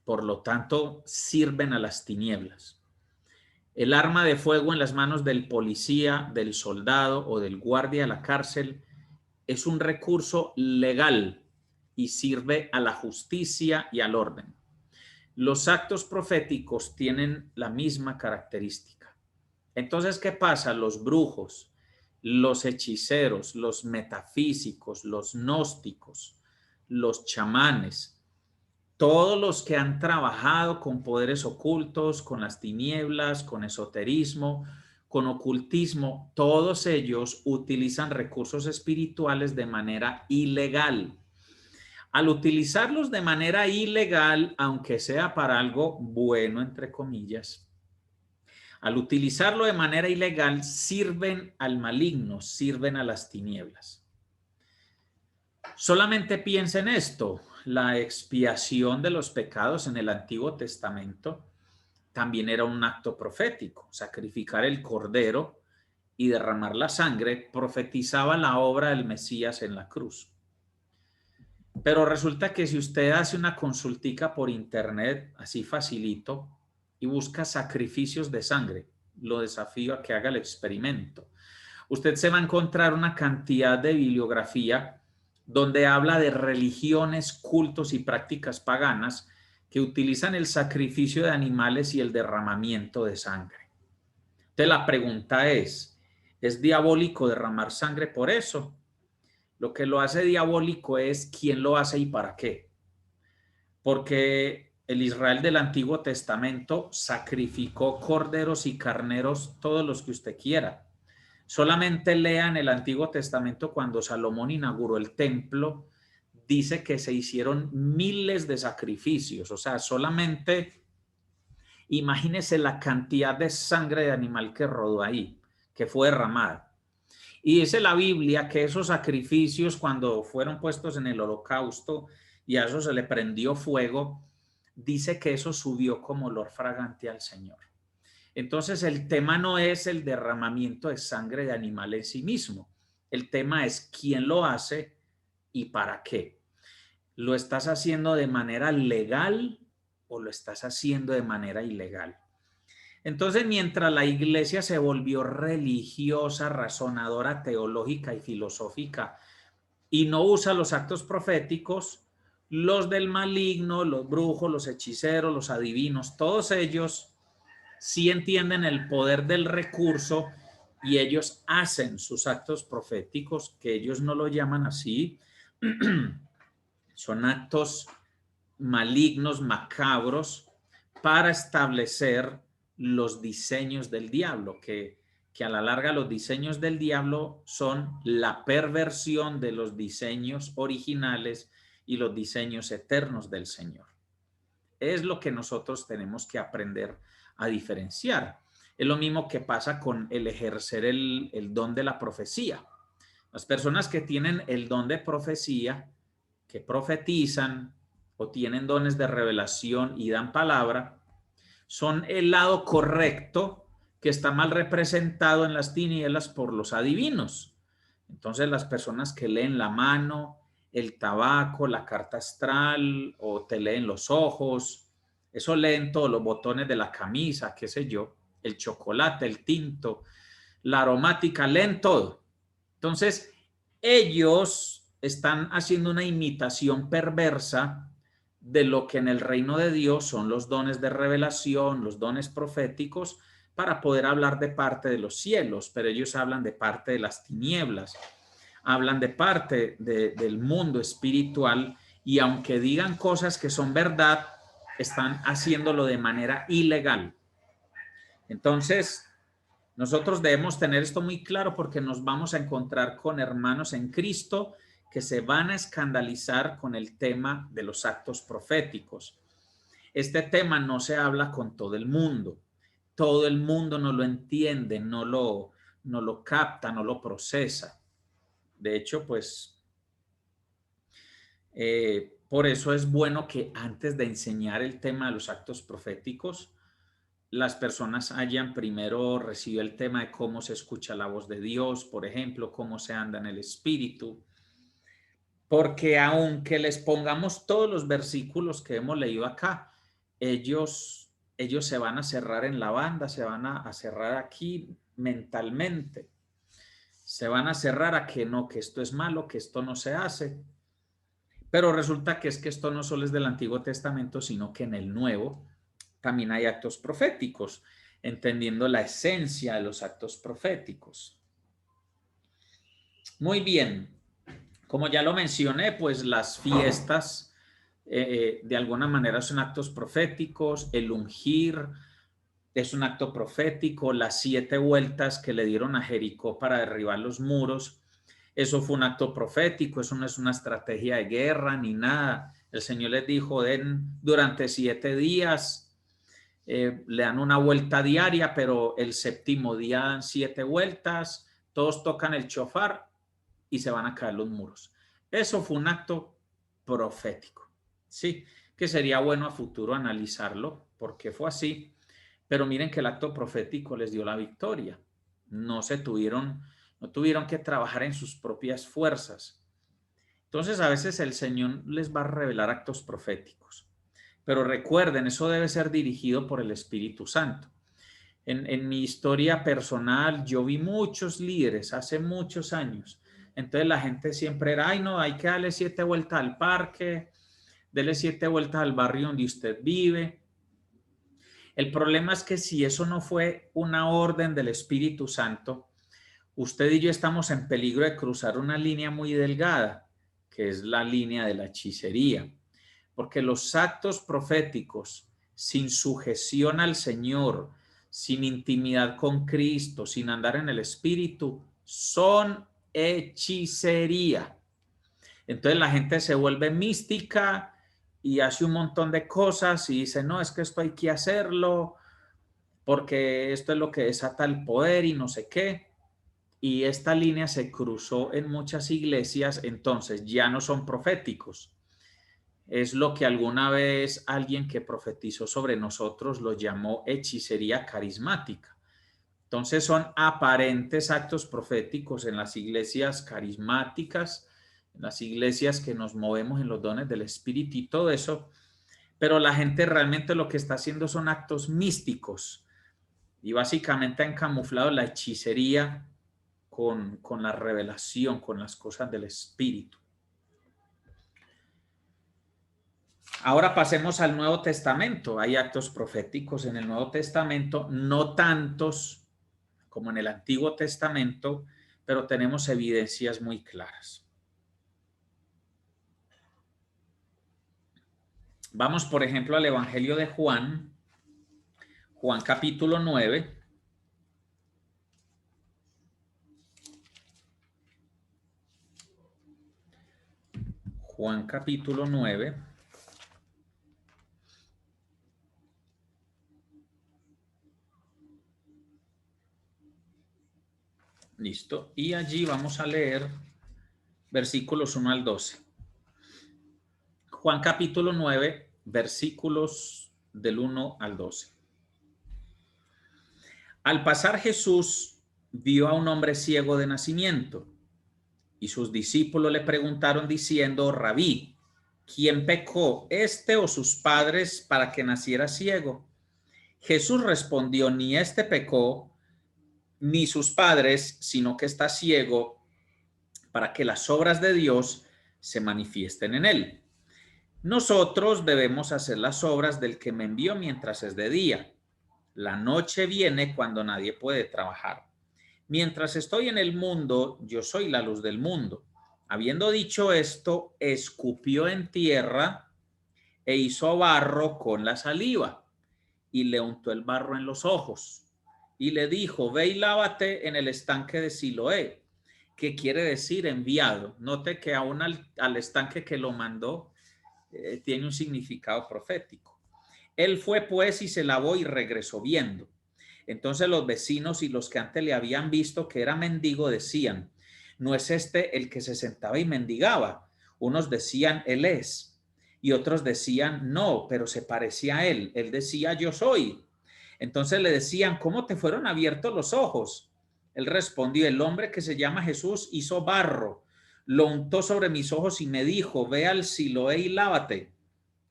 por lo tanto sirven a las tinieblas. El arma de fuego en las manos del policía, del soldado o del guardia de la cárcel es un recurso legal y sirve a la justicia y al orden. Los actos proféticos tienen la misma característica. Entonces, ¿qué pasa? Los brujos, los hechiceros, los metafísicos, los gnósticos, los chamanes, todos los que han trabajado con poderes ocultos, con las tinieblas, con esoterismo, con ocultismo, todos ellos utilizan recursos espirituales de manera ilegal. Al utilizarlos de manera ilegal, aunque sea para algo bueno, entre comillas, al utilizarlo de manera ilegal, sirven al maligno, sirven a las tinieblas. Solamente piensa en esto, la expiación de los pecados en el Antiguo Testamento también era un acto profético. Sacrificar el cordero y derramar la sangre profetizaba la obra del Mesías en la cruz. Pero resulta que si usted hace una consultica por internet, así facilito, y busca sacrificios de sangre, lo desafío a que haga el experimento. Usted se va a encontrar una cantidad de bibliografía donde habla de religiones, cultos y prácticas paganas que utilizan el sacrificio de animales y el derramamiento de sangre. Entonces la pregunta ¿es diabólico derramar sangre por eso? Lo que lo hace diabólico es quién lo hace y para qué. Porque el Israel del Antiguo Testamento sacrificó corderos y carneros, todos los que usted quiera. Solamente lean el Antiguo Testamento cuando Salomón inauguró el templo, dice que se hicieron miles de sacrificios, o sea, solamente imagínese la cantidad de sangre de animal que rodó ahí, que fue derramada. Y dice la Biblia que esos sacrificios, cuando fueron puestos en el holocausto y a eso se le prendió fuego, dice que eso subió como olor fragante al Señor. Entonces el tema no es el derramamiento de sangre de animal en sí mismo. El tema es quién lo hace y para qué. ¿Lo estás haciendo de manera legal o lo estás haciendo de manera ilegal? Entonces, mientras la iglesia se volvió religiosa, razonadora, teológica y filosófica y no usa los actos proféticos, los del maligno, los brujos, los hechiceros, los adivinos, todos ellos sí entienden el poder del recurso y ellos hacen sus actos proféticos, que ellos no lo llaman así, son actos malignos, macabros, para establecer los diseños del diablo, que a la larga los diseños del diablo son la perversión de los diseños originales y los diseños eternos del Señor. Es lo que nosotros tenemos que aprender a diferenciar. Es lo mismo que pasa con el ejercer el don de la profecía. Las personas que tienen el don de profecía, que profetizan o tienen dones de revelación y dan palabra, son el lado correcto que está mal representado en las tinieblas por los adivinos. Entonces las personas que leen la mano, el tabaco, la carta astral o te leen los ojos, eso leen todos los botones de la camisa, qué sé yo, el chocolate, el tinto, la aromática, leen todo. Entonces ellos están haciendo una imitación perversa de lo que en el reino de Dios son los dones de revelación, los dones proféticos, para poder hablar de parte de los cielos, pero ellos hablan de parte de las tinieblas, hablan de parte del mundo espiritual, y aunque digan cosas que son verdad, están haciéndolo de manera ilegal. Entonces, nosotros debemos tener esto muy claro, porque nos vamos a encontrar con hermanos en Cristo que se van a escandalizar con el tema de los actos proféticos. Este tema no se habla con todo el mundo. Todo el mundo no lo entiende, no lo capta, no lo procesa. De hecho, pues, por eso es bueno que antes de enseñar el tema de los actos proféticos, las personas hayan primero recibido el tema de cómo se escucha la voz de Dios, por ejemplo, cómo se anda en el Espíritu, porque aunque les pongamos todos los versículos que hemos leído acá, ellos se van a cerrar en la banda, se van a cerrar aquí mentalmente, se van a cerrar a que no, que esto es malo, que esto no se hace. Pero resulta que es que esto no solo es del Antiguo Testamento, sino que en el Nuevo también hay actos proféticos, entendiendo la esencia de los actos proféticos. Muy bien. Como ya lo mencioné, pues las fiestas de alguna manera son actos proféticos. El ungir es un acto profético. Las 7 vueltas que le dieron a Jericó para derribar los muros, eso fue un acto profético. Eso no es una estrategia de guerra ni nada. El Señor les dijo, den durante 7 días, le dan una vuelta diaria, pero el séptimo día dan 7 vueltas, todos tocan el shofar y se van a caer los muros. Eso fue un acto profético, sí, que sería bueno a futuro analizarlo, porque fue así. Pero miren que el acto profético les dio la victoria. No tuvieron que trabajar en sus propias fuerzas. Entonces a veces el Señor les va a revelar actos proféticos. Pero recuerden, eso debe ser dirigido por el Espíritu Santo. En mi historia personal, yo vi muchos líderes hace muchos años. Entonces la gente siempre era, ay no, hay que darle 7 vueltas al parque, dele 7 vueltas al barrio donde usted vive. El problema es que si eso no fue una orden del Espíritu Santo, usted y yo estamos en peligro de cruzar una línea muy delgada, que es la línea de la hechicería. Porque los actos proféticos sin sujeción al Señor, sin intimidad con Cristo, sin andar en el Espíritu, son hechicería. Entonces la gente se vuelve mística y hace un montón de cosas y dice, no, es que esto hay que hacerlo porque esto es lo que desata el poder y no sé qué. Y esta línea se cruzó en muchas iglesias, entonces ya no son proféticos. Es lo que alguna vez alguien que profetizó sobre nosotros lo llamó hechicería carismática. Entonces son aparentes actos proféticos en las iglesias carismáticas, en las iglesias que nos movemos en los dones del Espíritu y todo eso, pero la gente realmente lo que está haciendo son actos místicos, Y básicamente han camuflado la hechicería con la revelación, con las cosas del Espíritu. Ahora pasemos al Nuevo Testamento. Hay actos proféticos en el Nuevo Testamento, no tantos como en el Antiguo Testamento, pero tenemos evidencias muy claras. Vamos, por ejemplo, al Evangelio de Juan, Juan capítulo 9. Juan capítulo 9. Listo. Y allí vamos a leer versículos 1 al 12. Juan capítulo 9, versículos del 1 al 12. Al pasar Jesús vio a un hombre ciego de nacimiento, y sus discípulos le preguntaron diciendo: Rabí, ¿quién pecó, este o sus padres, para que naciera ciego? Jesús respondió: ni este pecó, ni sus padres, sino que está ciego para que las obras de Dios se manifiesten en él. Nosotros debemos hacer las obras del que me envió mientras es de día. La noche viene cuando nadie puede trabajar. Mientras estoy en el mundo, yo soy la luz del mundo. Habiendo dicho esto, escupió en tierra e hizo barro con la saliva y le untó el barro en los ojos y le dijo: ve y lávate en el estanque de Siloé, que quiere decir enviado. Note que aún al estanque que lo mandó tiene un significado profético. Él fue pues y se lavó y regresó viendo. Entonces los vecinos y los que antes le habían visto que era mendigo decían: ¿no es este el que se sentaba y mendigaba? Unos decían: él es. Y otros decían: no, pero se parecía a él. Él decía: yo soy. Entonces le decían: ¿cómo te fueron abiertos los ojos? Él respondió: el hombre que se llama Jesús hizo barro, lo untó sobre mis ojos y me dijo: ve al Siloé y lávate.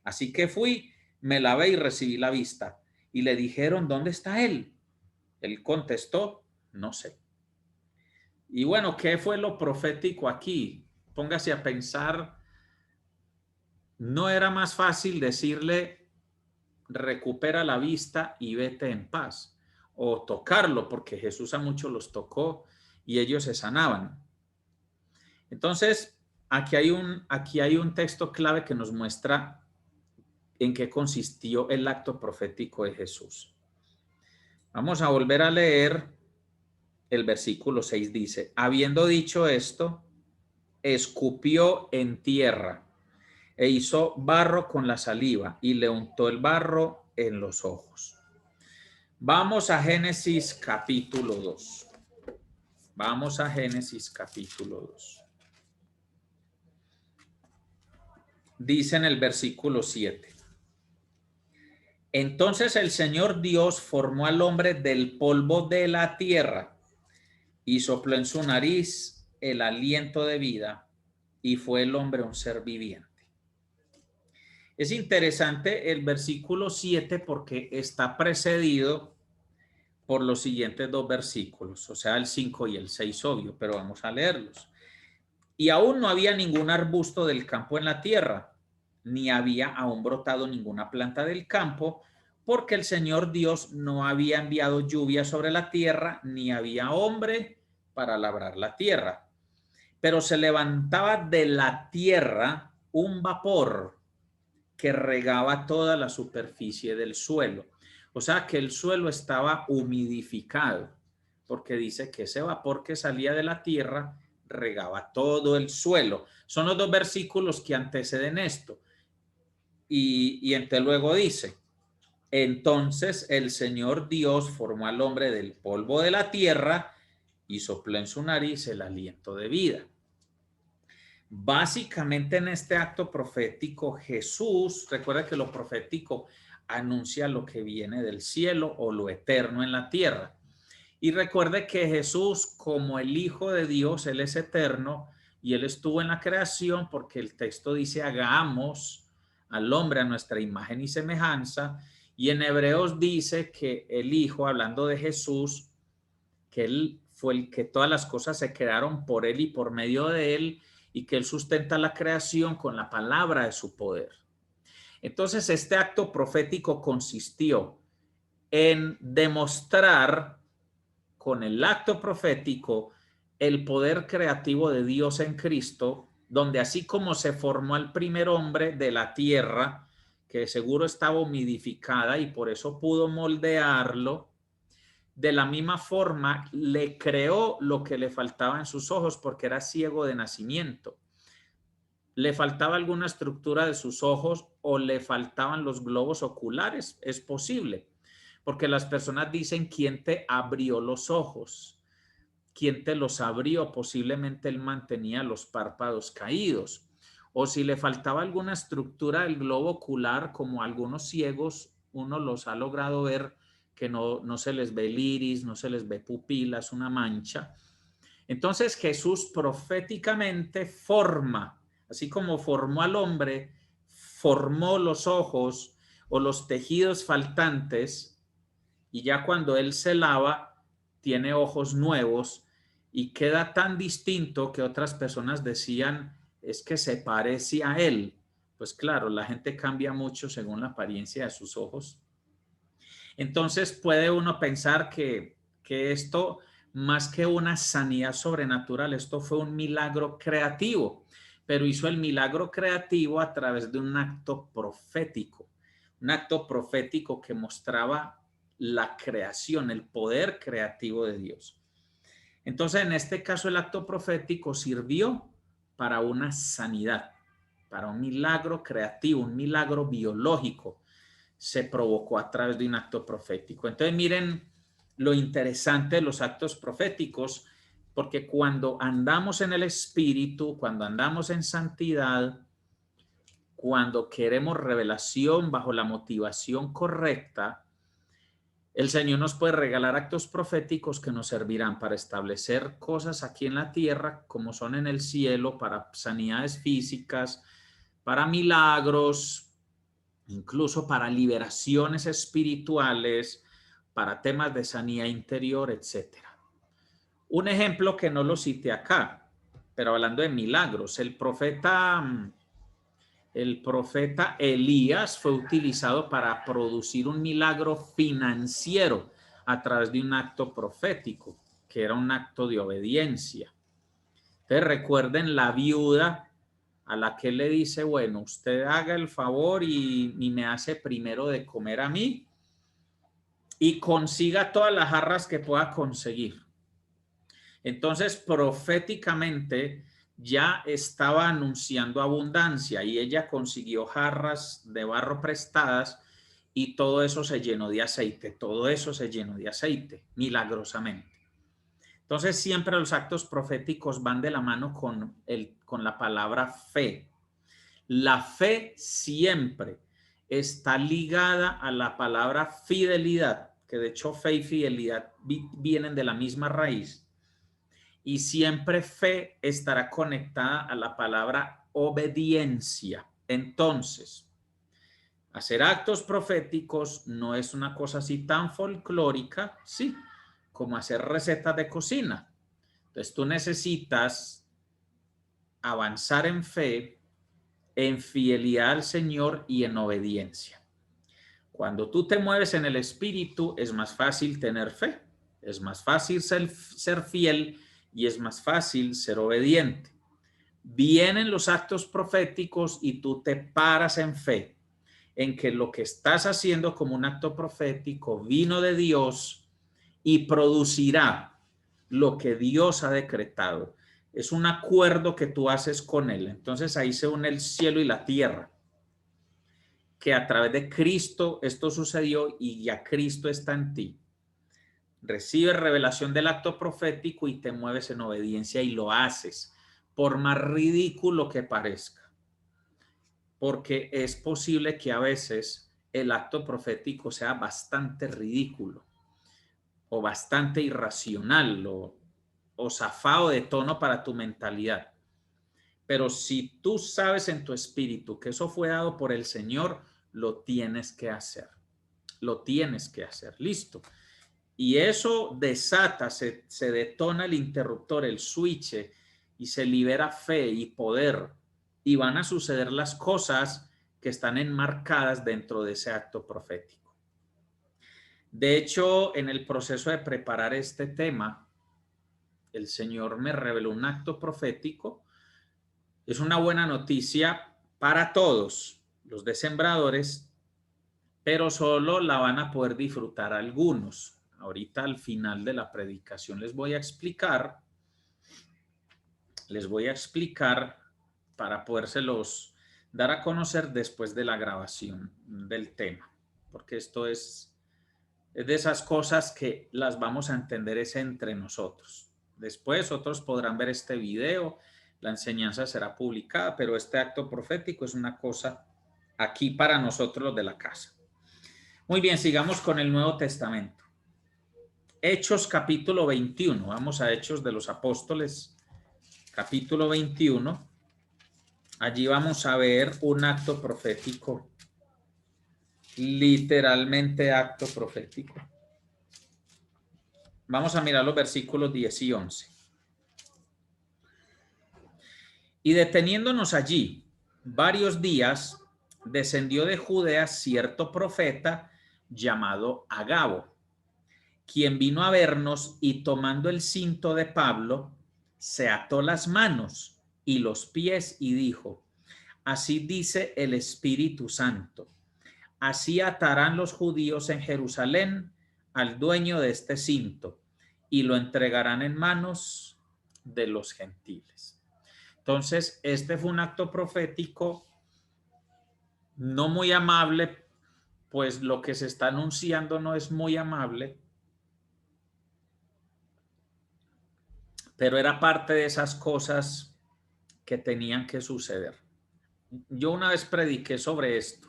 Así que fui, me lavé y recibí la vista. Y le dijeron: ¿dónde está él? Él contestó: no sé. Y bueno, ¿qué fue lo profético aquí? Póngase a pensar, ¿no era más fácil decirle: recupera la vista y vete en paz? O tocarlo, porque Jesús a muchos los tocó y ellos se sanaban. Entonces, aquí hay un texto clave que nos muestra en qué consistió el acto profético de Jesús. Vamos a volver a leer el versículo 6. Dice: habiendo dicho esto, escupió en tierra e hizo barro con la saliva y le untó el barro en los ojos. Vamos a Génesis capítulo 2. Vamos a Génesis capítulo 2. Dice en el versículo 7: entonces el Señor Dios formó al hombre del polvo de la tierra y sopló en su nariz el aliento de vida, y fue el hombre un ser viviente. Es interesante el versículo 7 porque está precedido por los siguientes dos versículos, o sea, el 5 y el 6, obvio, pero vamos a leerlos. Y aún no había ningún arbusto del campo en la tierra, ni había aún brotado ninguna planta del campo, porque el Señor Dios no había enviado lluvia sobre la tierra, ni había hombre para labrar la tierra. Pero se levantaba de la tierra un vapor que regaba toda la superficie del suelo. O sea que el suelo estaba humidificado, porque dice que ese vapor que salía de la tierra regaba todo el suelo. Son los dos versículos que anteceden esto. Y entonces luego dice: entonces el Señor Dios formó al hombre del polvo de la tierra y sopló en su nariz el aliento de vida. Básicamente en este acto profético, Jesús, recuerda que lo profético anuncia lo que viene del cielo o lo eterno en la tierra. Y recuerde que Jesús, como el Hijo de Dios, Él es eterno y Él estuvo en la creación, porque el texto dice: hagamos al hombre a nuestra imagen y semejanza. Y en Hebreos dice que el Hijo, hablando de Jesús, que Él fue el que todas las cosas se crearon por Él y por medio de Él, y que Él sustenta la creación con la palabra de su poder. Entonces, este acto profético consistió en demostrar con el acto profético el poder creativo de Dios en Cristo, donde así como se formó el primer hombre de la tierra, que seguro estaba humidificada y por eso pudo moldearlo, de la misma forma le creó lo que le faltaba en sus ojos porque era ciego de nacimiento. Le faltaba alguna estructura de sus ojos o le faltaban los globos oculares, es posible, porque las personas dicen, ¿quién te abrió los ojos? ¿Quién te los abrió? Posiblemente él mantenía los párpados caídos. O si le faltaba alguna estructura del globo ocular, como algunos ciegos, uno los ha logrado ver que no se les ve el iris, no se les ve pupilas, una mancha. Entonces Jesús proféticamente forma, así como formó al hombre, formó los ojos o los tejidos faltantes, y ya cuando él se lava, tiene ojos nuevos y queda tan distinto que otras personas decían, es que se parece a él. Pues claro, la gente cambia mucho según la apariencia de sus ojos. Entonces puede uno pensar que esto, más que una sanidad sobrenatural, esto fue un milagro creativo, pero hizo el milagro creativo a través de un acto profético que mostraba la creación, el poder creativo de Dios. Entonces, en este caso, el acto profético sirvió para una sanidad, para un milagro creativo, un milagro biológico se provocó a través de un acto profético. Entonces, miren lo interesante de los actos proféticos, porque cuando andamos en el Espíritu, cuando andamos en santidad, cuando queremos revelación bajo la motivación correcta, el Señor nos puede regalar actos proféticos que nos servirán para establecer cosas aquí en la tierra como son en el cielo, para sanidades físicas, para milagros, incluso para liberaciones espirituales, para temas de sanidad interior, etcétera. Un ejemplo que no lo cité acá, pero hablando de milagros, el profeta Elías fue utilizado para producir un milagro financiero a través de un acto profético, que era un acto de obediencia. Entonces recuerden la viuda a la que le dice, bueno, usted haga el favor y me hace primero de comer a mí y consiga todas las jarras que pueda conseguir. Entonces, proféticamente ya estaba anunciando abundancia y ella consiguió jarras de barro prestadas y todo eso se llenó de aceite, milagrosamente. Entonces, siempre los actos proféticos van de la mano con la palabra fe. La fe siempre está ligada a la palabra fidelidad, que de hecho fe y fidelidad vienen de la misma raíz. Y siempre fe estará conectada a la palabra obediencia. Entonces, hacer actos proféticos no es una cosa así tan folclórica, sí, como hacer recetas de cocina. Entonces, tú necesitas avanzar en fe, en fidelidad al Señor y en obediencia. Cuando tú te mueves en el Espíritu, es más fácil tener fe, es más fácil ser fiel y es más fácil ser obediente. Vienen los actos proféticos y tú te paras en fe, en que lo que estás haciendo como un acto profético vino de Dios y producirá lo que Dios ha decretado. Es un acuerdo que tú haces con Él. Entonces ahí se une el cielo y la tierra, que a través de Cristo esto sucedió y ya Cristo está en ti. Recibes revelación del acto profético y te mueves en obediencia y lo haces, por más ridículo que parezca. Porque es posible que a veces el acto profético sea bastante ridículo o bastante irracional o zafado de tono para tu mentalidad. Pero si tú sabes en tu espíritu que eso fue dado por el Señor, lo tienes que hacer. lo tienes que hacer, listo. Y eso desata, se detona el interruptor, el switch, y se libera fe y poder, y van a suceder las cosas que están enmarcadas dentro de ese acto profético. De hecho, en el proceso de preparar este tema, el Señor me reveló un acto profético. Es una buena noticia para todos los de sembradores, pero solo la van a poder disfrutar algunos. Ahorita al final de la predicación les voy a explicar para podérselos dar a conocer después de la grabación del tema, porque esto es de esas cosas que las vamos a entender es entre nosotros. Después otros podrán ver este video, la enseñanza será publicada, pero este acto profético es una cosa aquí para nosotros los de la casa. Muy bien, sigamos con el Nuevo Testamento. Hechos capítulo 21, vamos a Hechos de los Apóstoles, capítulo 21. Allí vamos a ver un acto profético, literalmente acto profético. Vamos a mirar los versículos 10 y 11. Y deteniéndonos allí varios días, descendió de Judea cierto profeta llamado Agabo, quien vino a vernos y tomando el cinto de Pablo, se ató las manos y los pies y dijo: así dice el Espíritu Santo, así atarán los judíos en Jerusalén al dueño de este cinto y lo entregarán en manos de los gentiles. Entonces, este fue un acto profético no muy amable, pues lo que se está anunciando no es muy amable, pero era parte de esas cosas que tenían que suceder. Yo una vez prediqué sobre esto.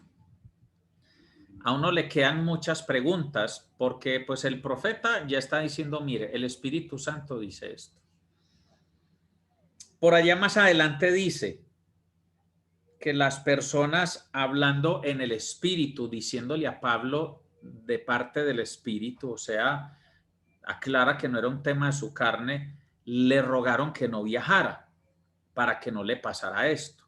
A uno le quedan muchas preguntas porque pues el profeta ya está diciendo, mire, el Espíritu Santo dice esto. Por allá más adelante dice que las personas hablando en el Espíritu, diciéndole a Pablo de parte del Espíritu, o sea, aclara que no era un tema de su carne, le rogaron que no viajara para que no le pasara esto.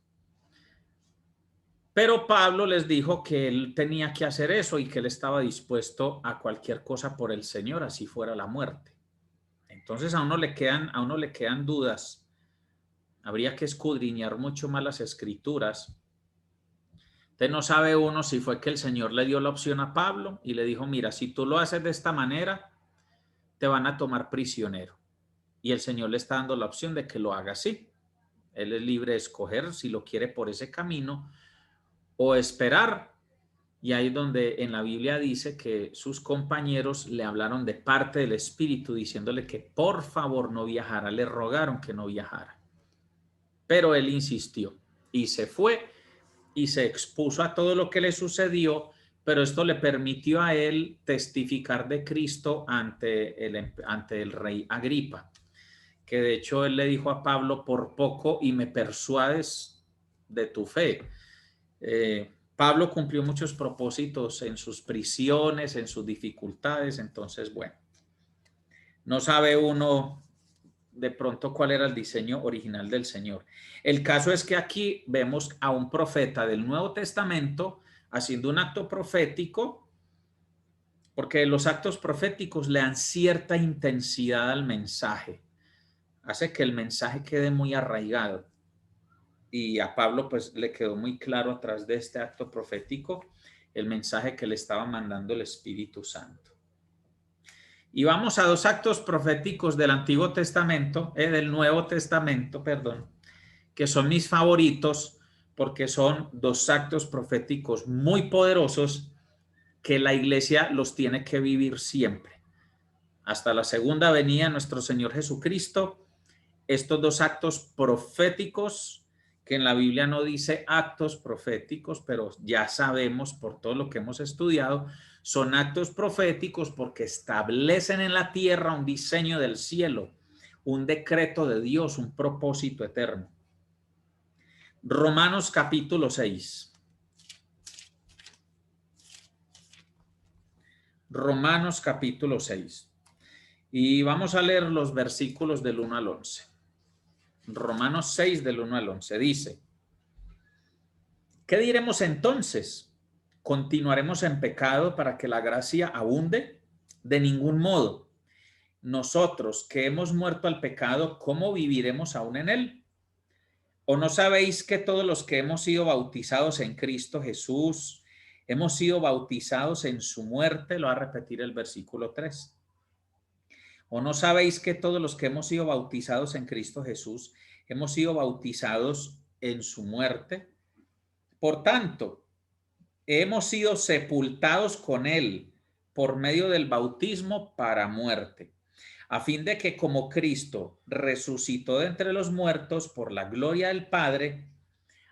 Pero Pablo les dijo que él tenía que hacer eso y que él estaba dispuesto a cualquier cosa por el Señor, así fuera la muerte. Entonces a uno le quedan dudas. Habría que escudriñar mucho más las escrituras. Usted no sabe uno si fue que el Señor le dio la opción a Pablo y le dijo, mira, si tú lo haces de esta manera, te van a tomar prisionero. Y el Señor le está dando la opción de que lo haga así. Él es libre de escoger si lo quiere por ese camino o esperar. Y ahí es donde en la Biblia dice que sus compañeros le hablaron de parte del Espíritu diciéndole que por favor no viajara, le rogaron que no viajara. Pero él insistió y se fue y se expuso a todo lo que le sucedió, pero esto le permitió a él testificar de Cristo ante el rey Agripa, que de hecho él le dijo a Pablo, por poco y me persuades de tu fe. Pablo cumplió muchos propósitos en sus prisiones, en sus dificultades, entonces, bueno, no sabe uno de pronto cuál era el diseño original del Señor. El caso es que aquí vemos a un profeta del Nuevo Testamento haciendo un acto profético, porque los actos proféticos le dan cierta intensidad al mensaje, hace que el mensaje quede muy arraigado. Y a Pablo pues le quedó muy claro a través de este acto profético el mensaje que le estaba mandando el Espíritu Santo. Y vamos a dos actos proféticos del Antiguo Testamento, del Nuevo Testamento, perdón, que son mis favoritos porque son dos actos proféticos muy poderosos que la iglesia los tiene que vivir siempre. Hasta la segunda venida de nuestro Señor Jesucristo, estos dos actos proféticos, que en la Biblia no dice actos proféticos, pero ya sabemos por todo lo que hemos estudiado, son actos proféticos porque establecen en la tierra un diseño del cielo, un decreto de Dios, un propósito eterno. Romanos capítulo 6. Romanos capítulo 6. Y vamos a leer los versículos del 1 al 11. Romanos 6 del 1 al 11 dice: ¿qué diremos entonces? ¿Continuaremos en pecado para que la gracia abunde? De ningún modo. Nosotros que hemos muerto al pecado, ¿cómo viviremos aún en él? ¿O no sabéis que todos los que hemos sido bautizados en Cristo Jesús, hemos sido bautizados en su muerte? Lo va a repetir el versículo 3. ¿O no sabéis que todos los que hemos sido bautizados en Cristo Jesús, hemos sido bautizados en su muerte? Por tanto, hemos sido sepultados con él por medio del bautismo para muerte, a fin de que como Cristo resucitó de entre los muertos por la gloria del Padre,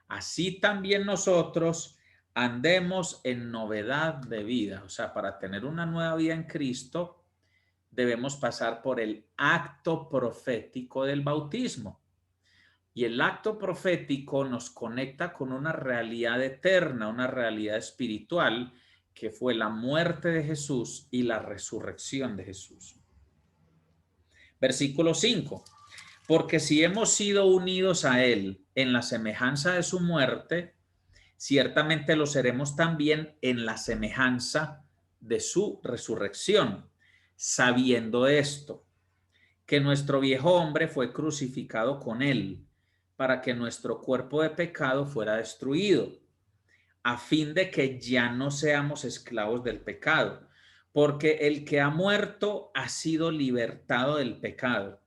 así también nosotros andemos en novedad de vida. O sea, para tener una nueva vida en Cristo, debemos pasar por el acto profético del bautismo. Y el acto profético nos conecta con una realidad eterna, una realidad espiritual, que fue la muerte de Jesús y la resurrección de Jesús. Versículo 5. Porque si hemos sido unidos a Él en la semejanza de su muerte, ciertamente lo seremos también en la semejanza de su resurrección, sabiendo esto, que nuestro viejo hombre fue crucificado con Él, para que nuestro cuerpo de pecado fuera destruido, a fin de que ya no seamos esclavos del pecado, porque el que ha muerto ha sido libertado del pecado.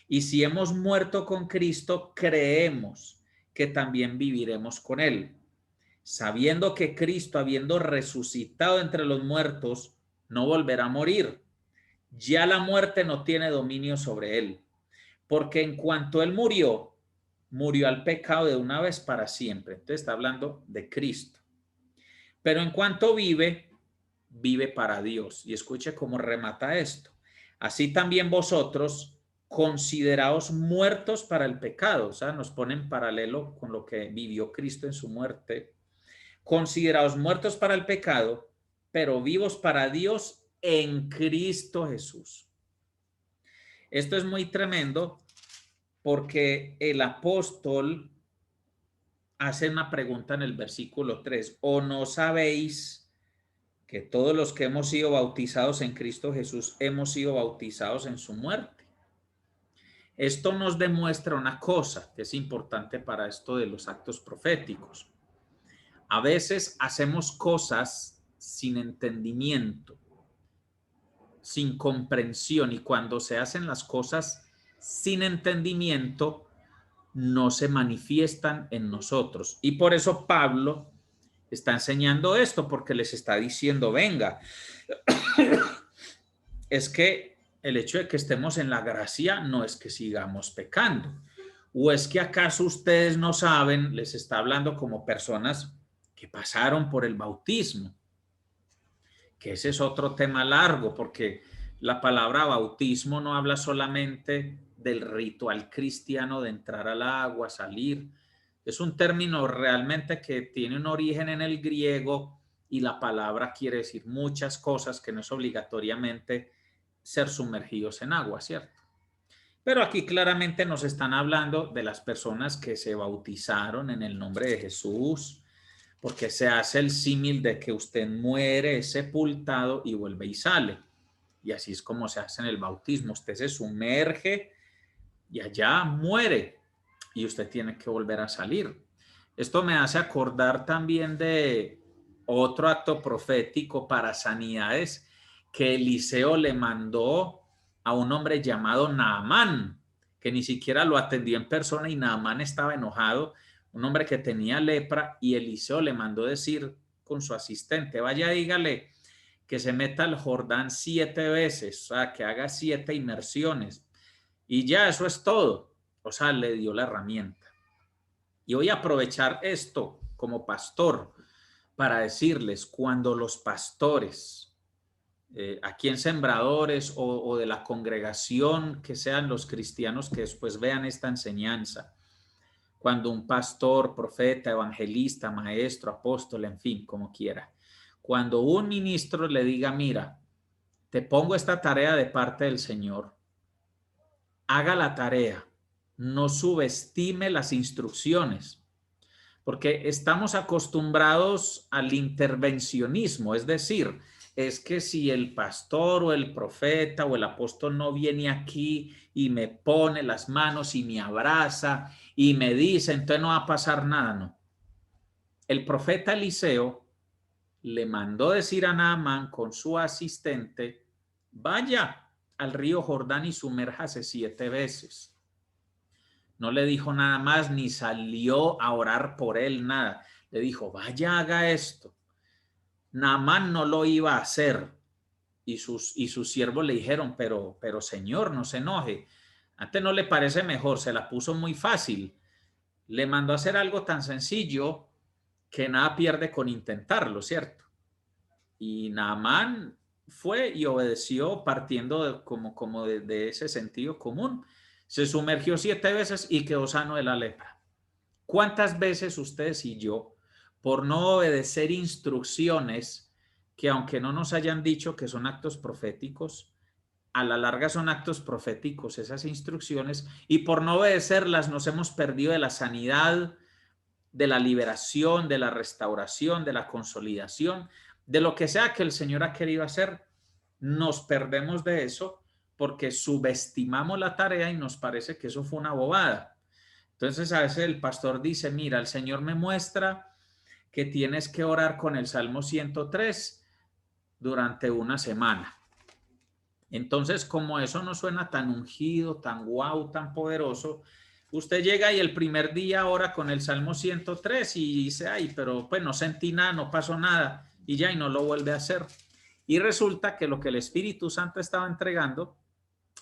Y si hemos muerto con Cristo, creemos que también viviremos con Él, sabiendo que Cristo, habiendo resucitado entre los muertos, no volverá a morir. Ya la muerte no tiene dominio sobre Él, porque en cuanto Él murió, murió al pecado de una vez para siempre. Entonces está hablando de Cristo. Pero en cuanto vive, vive para Dios. Y escuche cómo remata esto. Así también vosotros, consideraos muertos para el pecado. O sea, nos pone en paralelo con lo que vivió Cristo en su muerte. Consideraos muertos para el pecado, pero vivos para Dios en Cristo Jesús. Esto es muy tremendo porque el apóstol hace una pregunta en el versículo 3. ¿O no sabéis que todos los que hemos sido bautizados en Cristo Jesús hemos sido bautizados en su muerte? Esto nos demuestra una cosa que es importante para esto de los actos proféticos. A veces hacemos cosas sin entendimiento, sin comprensión, y cuando se hacen las cosas sin entendimiento, no se manifiestan en nosotros. Y por eso Pablo está enseñando esto, porque les está diciendo, venga, es que el hecho de que estemos en la gracia no es que sigamos pecando. ¿O es que acaso ustedes no saben? Les está hablando como personas que pasaron por el bautismo, que ese es otro tema largo, porque la palabra bautismo no habla solamente del ritual cristiano de entrar al agua, salir. Es un término realmente que tiene un origen en el griego, y la palabra quiere decir muchas cosas, que no es obligatoriamente ser sumergidos en agua, ¿cierto? Pero aquí claramente nos están hablando de las personas que se bautizaron en el nombre de Jesús, porque se hace el símil de que usted muere, es sepultado y vuelve y sale. Y así es como se hace en el bautismo. Usted se sumerge y allá muere y usted tiene que volver a salir. Esto me hace acordar también de otro acto profético para sanidades que Eliseo le mandó a un hombre llamado Naamán, que ni siquiera lo atendió en persona, y Naamán estaba enojado, un hombre que tenía lepra, y Eliseo le mandó decir con su asistente, vaya, dígale que se meta al Jordán 7 veces, o sea, que haga 7 inmersiones, y ya eso es todo. O sea, le dio la herramienta. Y voy a aprovechar esto como pastor para decirles, cuando los pastores, aquí en Sembradores o de la congregación, que sean los cristianos que después vean esta enseñanza, cuando un pastor, profeta, evangelista, maestro, apóstol, en fin, como quiera, cuando un ministro le diga, mira, te pongo esta tarea de parte del Señor. Haga la tarea, no subestime las instrucciones, porque estamos acostumbrados al intervencionismo, es decir, es que si el pastor o el profeta o el apóstol no viene aquí y me pone las manos y me abraza y me dice, entonces no va a pasar nada, no. El profeta Eliseo le mandó decir a Naamán con su asistente, vaya al río Jordán y sumérjase 7 veces. No le dijo nada más, ni salió a orar por él, nada. Le dijo, vaya, haga esto. Naamán no lo iba a hacer. Y sus siervos le dijeron, pero señor, no se enoje. ¿Antes no le parece mejor? Se la puso muy fácil. Le mandó a hacer algo tan sencillo que nada pierde con intentarlo, ¿cierto? Y Naamán fue y obedeció partiendo de ese sentido común. Se sumergió 7 veces y quedó sano de la lepra. ¿Cuántas veces ustedes y yo, por no obedecer instrucciones que aunque no nos hayan dicho que son actos proféticos, a la larga son actos proféticos esas instrucciones, y por no obedecerlas nos hemos perdido de la sanidad, de la liberación, de la restauración, de la consolidación, de lo que sea que el Señor ha querido hacer? Nos perdemos de eso porque subestimamos la tarea y nos parece que eso fue una bobada. Entonces a veces el pastor dice, mira, el Señor me muestra que tienes que orar con el Salmo 103 durante una semana. Entonces, como eso no suena tan ungido, tan guau, tan poderoso, usted llega y el primer día ora con el Salmo 103 y dice, ay, pero pues no sentí nada, no pasó nada, y ya, y no lo vuelve a hacer. Y resulta que lo que el Espíritu Santo estaba entregando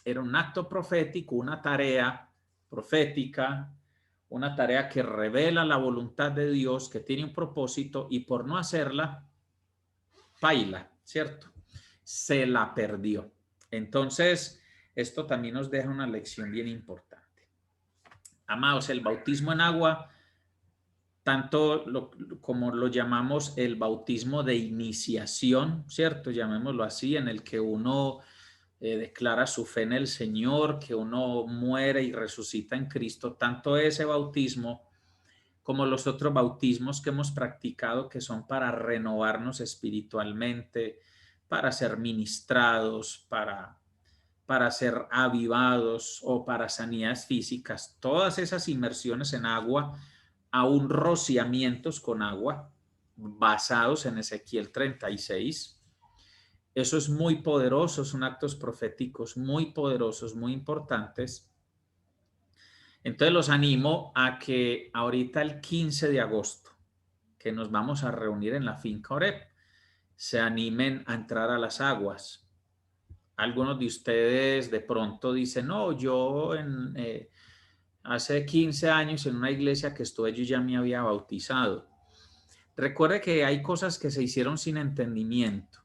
era un acto profético, una tarea profética, una tarea que revela la voluntad de Dios, que tiene un propósito, y por no hacerla, paila, ¿cierto? Se la perdió. Entonces, esto también nos deja una lección bien importante. Amados, el bautismo en agua, tanto como lo llamamos el bautismo de iniciación, ¿cierto? Llamémoslo así, en el que uno declara su fe en el Señor, que uno muere y resucita en Cristo, tanto ese bautismo como los otros bautismos que hemos practicado, que son para renovarnos espiritualmente, para ser ministrados, para ser avivados o para sanidades físicas, todas esas inmersiones en agua, aún rociamientos con agua, basados en Ezequiel 36. Eso es muy poderoso, son actos proféticos muy poderosos, muy importantes. Entonces los animo a que ahorita el 15 de agosto, que nos vamos a reunir en la finca Oreb, se animen a entrar a las aguas. Algunos de ustedes de pronto dicen, no, yo hace 15 años en una iglesia que estuve, yo ya me había bautizado. Recuerde que hay cosas que se hicieron sin entendimiento.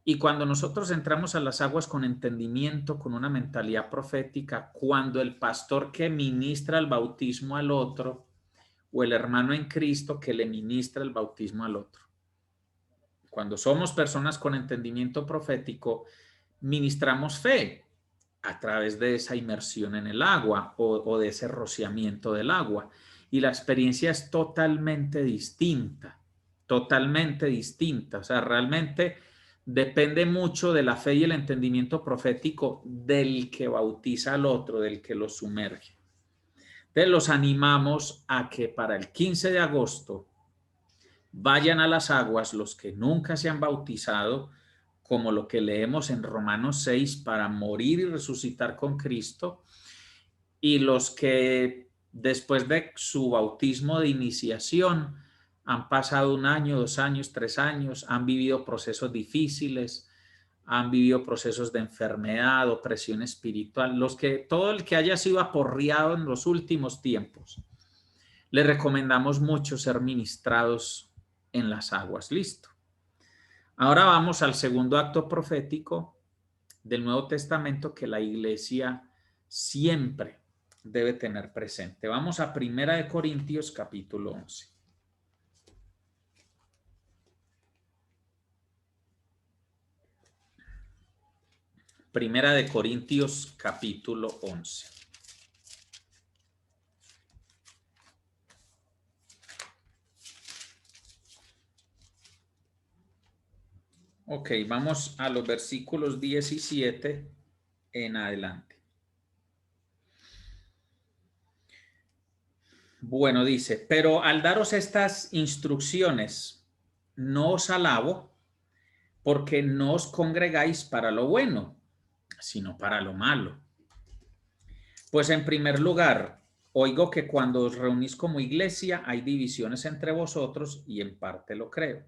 Y cuando nosotros entramos a las aguas con entendimiento, con una mentalidad profética, cuando el pastor que ministra el bautismo al otro, o el hermano en Cristo que le ministra el bautismo al otro, cuando somos personas con entendimiento profético, ministramos fe a través de esa inmersión en el agua o de ese rociamiento del agua. Y la experiencia es totalmente distinta, totalmente distinta. O sea, realmente depende mucho de la fe y el entendimiento profético del que bautiza al otro, del que lo sumerge. Entonces los animamos a que para el 15 de agosto vayan a las aguas los que nunca se han bautizado, como lo que leemos en Romanos 6, para morir y resucitar con Cristo, y los que después de su bautismo de iniciación han pasado 1 año, 2 años, 3 años, han vivido procesos difíciles, han vivido procesos de enfermedad, opresión espiritual, todo el que haya sido aporreado en los últimos tiempos, le recomendamos mucho ser ministrados en las aguas. Listo. Ahora vamos al segundo acto profético del Nuevo Testamento que la iglesia siempre debe tener presente. Vamos a 1 Corintios capítulo 11. Primera de Corintios, capítulo 11. Ok, vamos a los versículos 17 en adelante. Bueno, dice, pero al daros estas instrucciones, no os alabo, porque no os congregáis para lo bueno, sino para lo malo. Pues en primer lugar, oigo que cuando os reunís como iglesia hay divisiones entre vosotros y en parte lo creo.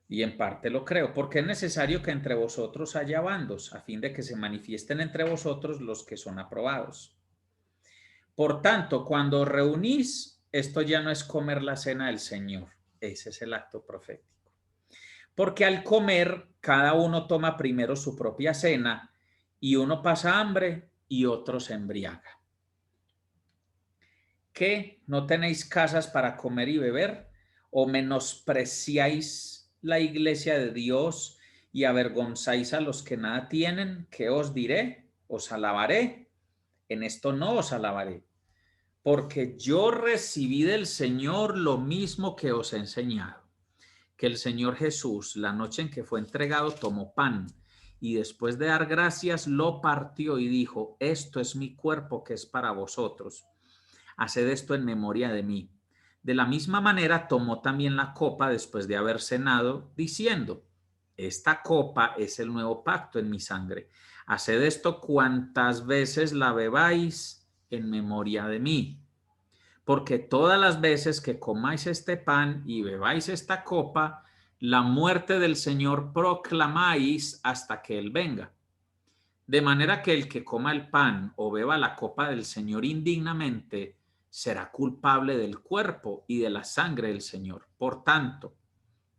Y en parte lo creo, porque es necesario que entre vosotros haya bandos, a fin de que se manifiesten entre vosotros los que son aprobados. Por tanto, cuando os reunís, esto ya no es comer la cena del Señor, ese es el acto profético. Porque al comer, cada uno toma primero su propia cena, y uno pasa hambre y otro se embriaga. ¿Qué? ¿No tenéis casas para comer y beber? ¿O menospreciáis la iglesia de Dios y avergonzáis a los que nada tienen? ¿Qué os diré? ¿Os alabaré? En esto no os alabaré, porque yo recibí del Señor lo mismo que os he enseñado, que el Señor Jesús, la noche en que fue entregado, tomó pan y después de dar gracias lo partió y dijo, esto es mi cuerpo que es para vosotros. Haced esto en memoria de mí. De la misma manera tomó también la copa después de haber cenado, diciendo, esta copa es el nuevo pacto en mi sangre. Haced esto cuantas veces la bebáis en memoria de mí. Porque todas las veces que comáis este pan y bebáis esta copa, la muerte del Señor proclamáis hasta que Él venga. De manera que el que coma el pan o beba la copa del Señor indignamente será culpable del cuerpo y de la sangre del Señor. Por tanto,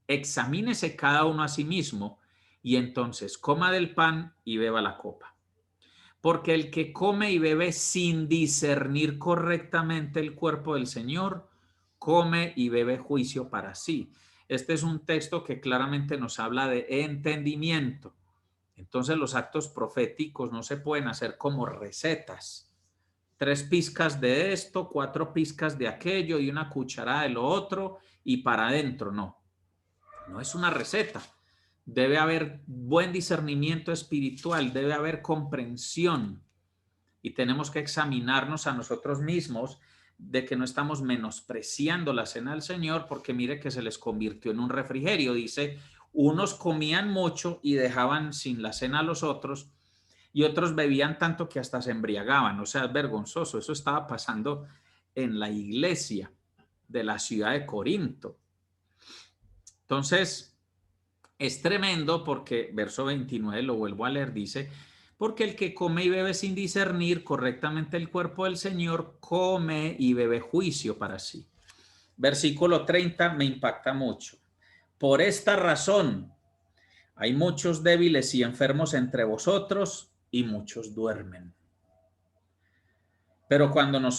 examínese cada uno a sí mismo y entonces coma del pan y beba la copa. Porque el que come y bebe sin discernir correctamente el cuerpo del Señor, come y bebe juicio para sí. Este es un texto que claramente nos habla de entendimiento. Entonces los actos proféticos no se pueden hacer como recetas. 3 pizcas de esto, 4 pizcas de aquello y una cucharada de lo otro y para adentro. No, no es una receta. Debe haber buen discernimiento espiritual, debe haber comprensión y tenemos que examinarnos a nosotros mismos de que no estamos menospreciando la cena del Señor, porque mire que se les convirtió en un refrigerio. Dice, unos comían mucho y dejaban sin la cena a los otros, y otros bebían tanto que hasta se embriagaban. O sea, es vergonzoso. Eso estaba pasando en la iglesia de la ciudad de Corinto. Entonces, es tremendo porque verso 29, lo vuelvo a leer, dice, porque el que come y bebe sin discernir correctamente el cuerpo del Señor, come y bebe juicio para sí. Versículo 30 me impacta mucho. Por esta razón, hay muchos débiles y enfermos entre vosotros y muchos duermen. Pero cuando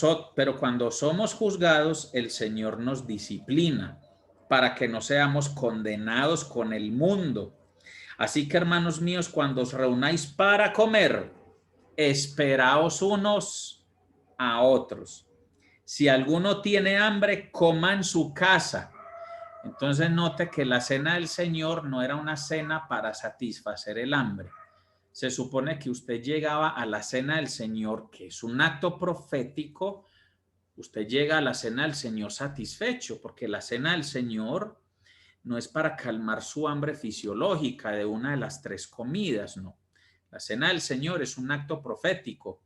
somos juzgados, el Señor nos disciplina para que no seamos condenados con el mundo. Así que, hermanos míos, cuando os reunáis para comer, esperaos unos a otros. Si alguno tiene hambre, coma en su casa. Entonces note que la cena del Señor no era una cena para satisfacer el hambre. Se supone que usted llegaba a la cena del Señor, que es un acto profético. Usted llega a la cena del Señor satisfecho, porque la cena del Señor no es para calmar su hambre fisiológica de una de las 3 comidas, no. La cena del Señor es un acto profético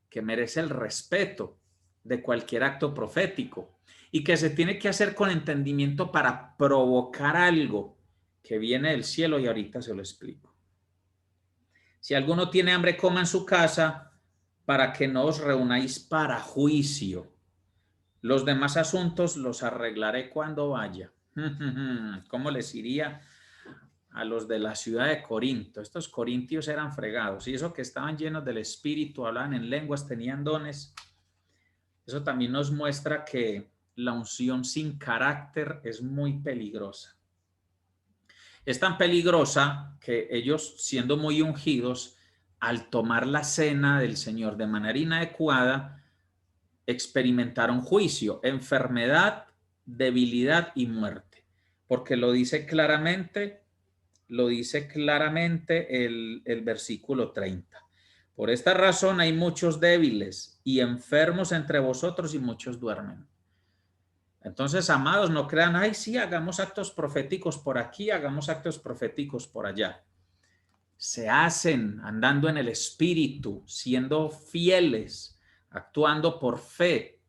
que merece el respeto de cualquier acto profético y que se tiene que hacer con entendimiento para provocar algo que viene del cielo, y ahorita se lo explico. Si alguno tiene hambre, coma en su casa para que no os reunáis para juicio. Los demás asuntos los arreglaré cuando vaya. ¿Cómo les iría a los de la ciudad de Corinto? Estos corintios eran fregados, y eso que estaban llenos del Espíritu, hablaban en lenguas, tenían dones. Eso también nos muestra que la unción sin carácter es muy peligrosa. Es tan peligrosa que ellos, siendo muy ungidos, al tomar la cena del Señor de manera inadecuada, experimentaron juicio, enfermedad, debilidad y muerte. Porque lo dice claramente el versículo 30. Por esta razón hay muchos débiles y enfermos entre vosotros y muchos duermen. Entonces, amados, no crean, ay, sí, hagamos actos proféticos por aquí, hagamos actos proféticos por allá. Se hacen andando en el Espíritu, siendo fieles, actuando por fe,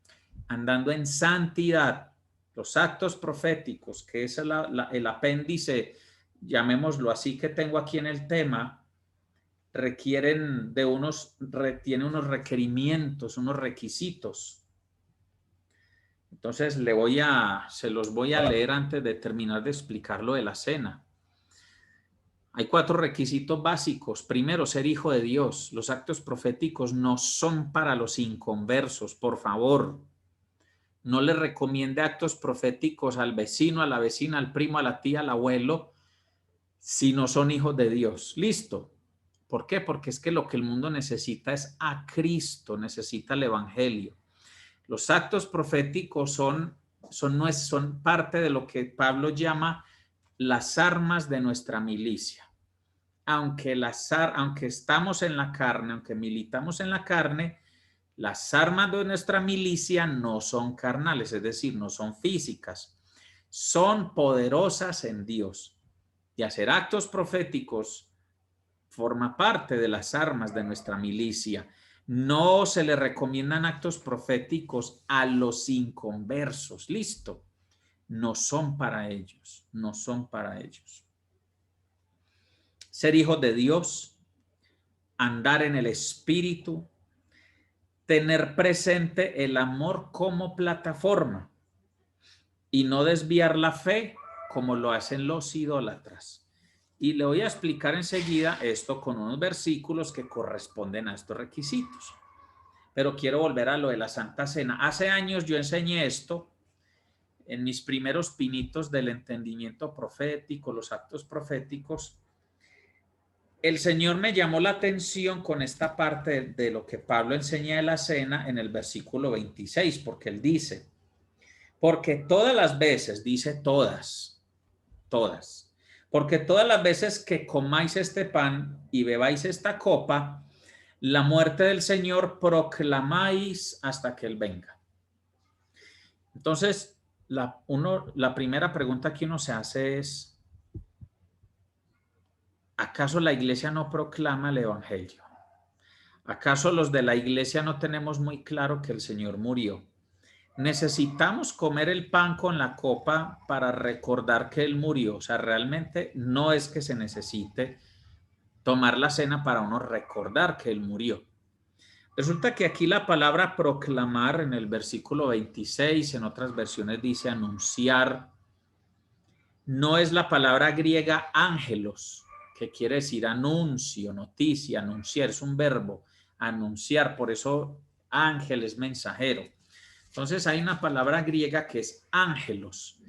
andando en santidad. Los actos proféticos, que es el apéndice, llamémoslo así, que tengo aquí en el tema, tienen unos requerimientos, unos requisitos. Entonces se los voy a leer antes de terminar de explicar lo de la cena. Hay 4 requisitos básicos. Primero, ser hijo de Dios. Los actos proféticos no son para los inconversos, por favor. No le recomiende actos proféticos al vecino, a la vecina, al primo, a la tía, al abuelo, si no son hijos de Dios. Listo. ¿Por qué? Porque es que lo que el mundo necesita es a Cristo, necesita el Evangelio. Los actos proféticos son parte de lo que Pablo llama las armas de nuestra milicia. Aunque estamos en la carne, aunque militamos en la carne, las armas de nuestra milicia no son carnales, es decir, no son físicas, son poderosas en Dios. Y hacer actos proféticos forma parte de las armas de nuestra milicia. No se le recomiendan actos proféticos a los inconversos. Listo. No son para ellos. No son para ellos. Ser hijo de Dios, andar en el Espíritu, tener presente el amor como plataforma y no desviar la fe como lo hacen los idólatras. Y le voy a explicar enseguida esto con unos versículos que corresponden a estos requisitos. Pero quiero volver a lo de la Santa Cena. Hace años yo enseñé esto en mis primeros pinitos del entendimiento profético, los actos proféticos. El Señor me llamó la atención con esta parte de lo que Pablo enseña de la cena en el versículo 26, porque él dice, porque todas las veces, dice todas, porque todas las veces que comáis este pan y bebáis esta copa, la muerte del Señor proclamáis hasta que Él venga. Entonces, la primera pregunta que uno se hace es, ¿acaso la iglesia no proclama el Evangelio? ¿Acaso los de la iglesia no tenemos muy claro que el Señor murió? Necesitamos comer el pan con la copa para recordar que Él murió. O sea, realmente no es que se necesite tomar la cena para uno recordar que Él murió. Resulta que aquí la palabra proclamar en el versículo 26, en otras versiones dice anunciar, no es la palabra griega ángelos, que quiere decir anuncio, noticia, anunciar, es un verbo, anunciar, por eso ángel es mensajero. Entonces hay una palabra griega que es ángelos,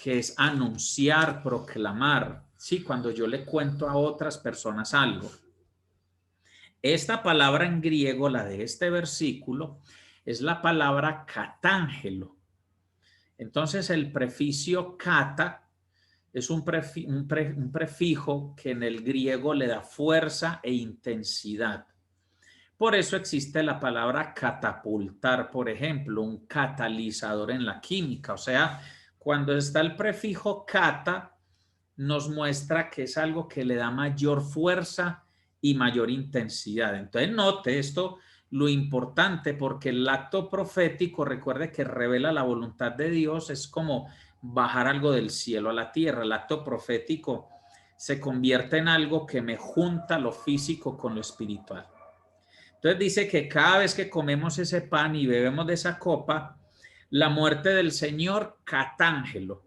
que es anunciar, proclamar, sí, cuando yo le cuento a otras personas algo. Esta palabra en griego, la de este versículo, es la palabra catángelo. Entonces el preficio kata es un prefijo que en el griego le da fuerza e intensidad. Por eso existe la palabra catapultar, por ejemplo, un catalizador en la química. O sea, cuando está el prefijo kata, nos muestra que es algo que le da mayor fuerza y mayor intensidad. Entonces, note esto, lo importante, porque el acto profético, recuerde que revela la voluntad de Dios, es como bajar algo del cielo a la tierra. El acto profético se convierte en algo que me junta lo físico con lo espiritual. Entonces dice que cada vez que comemos ese pan y bebemos de esa copa, la muerte del Señor catángelo.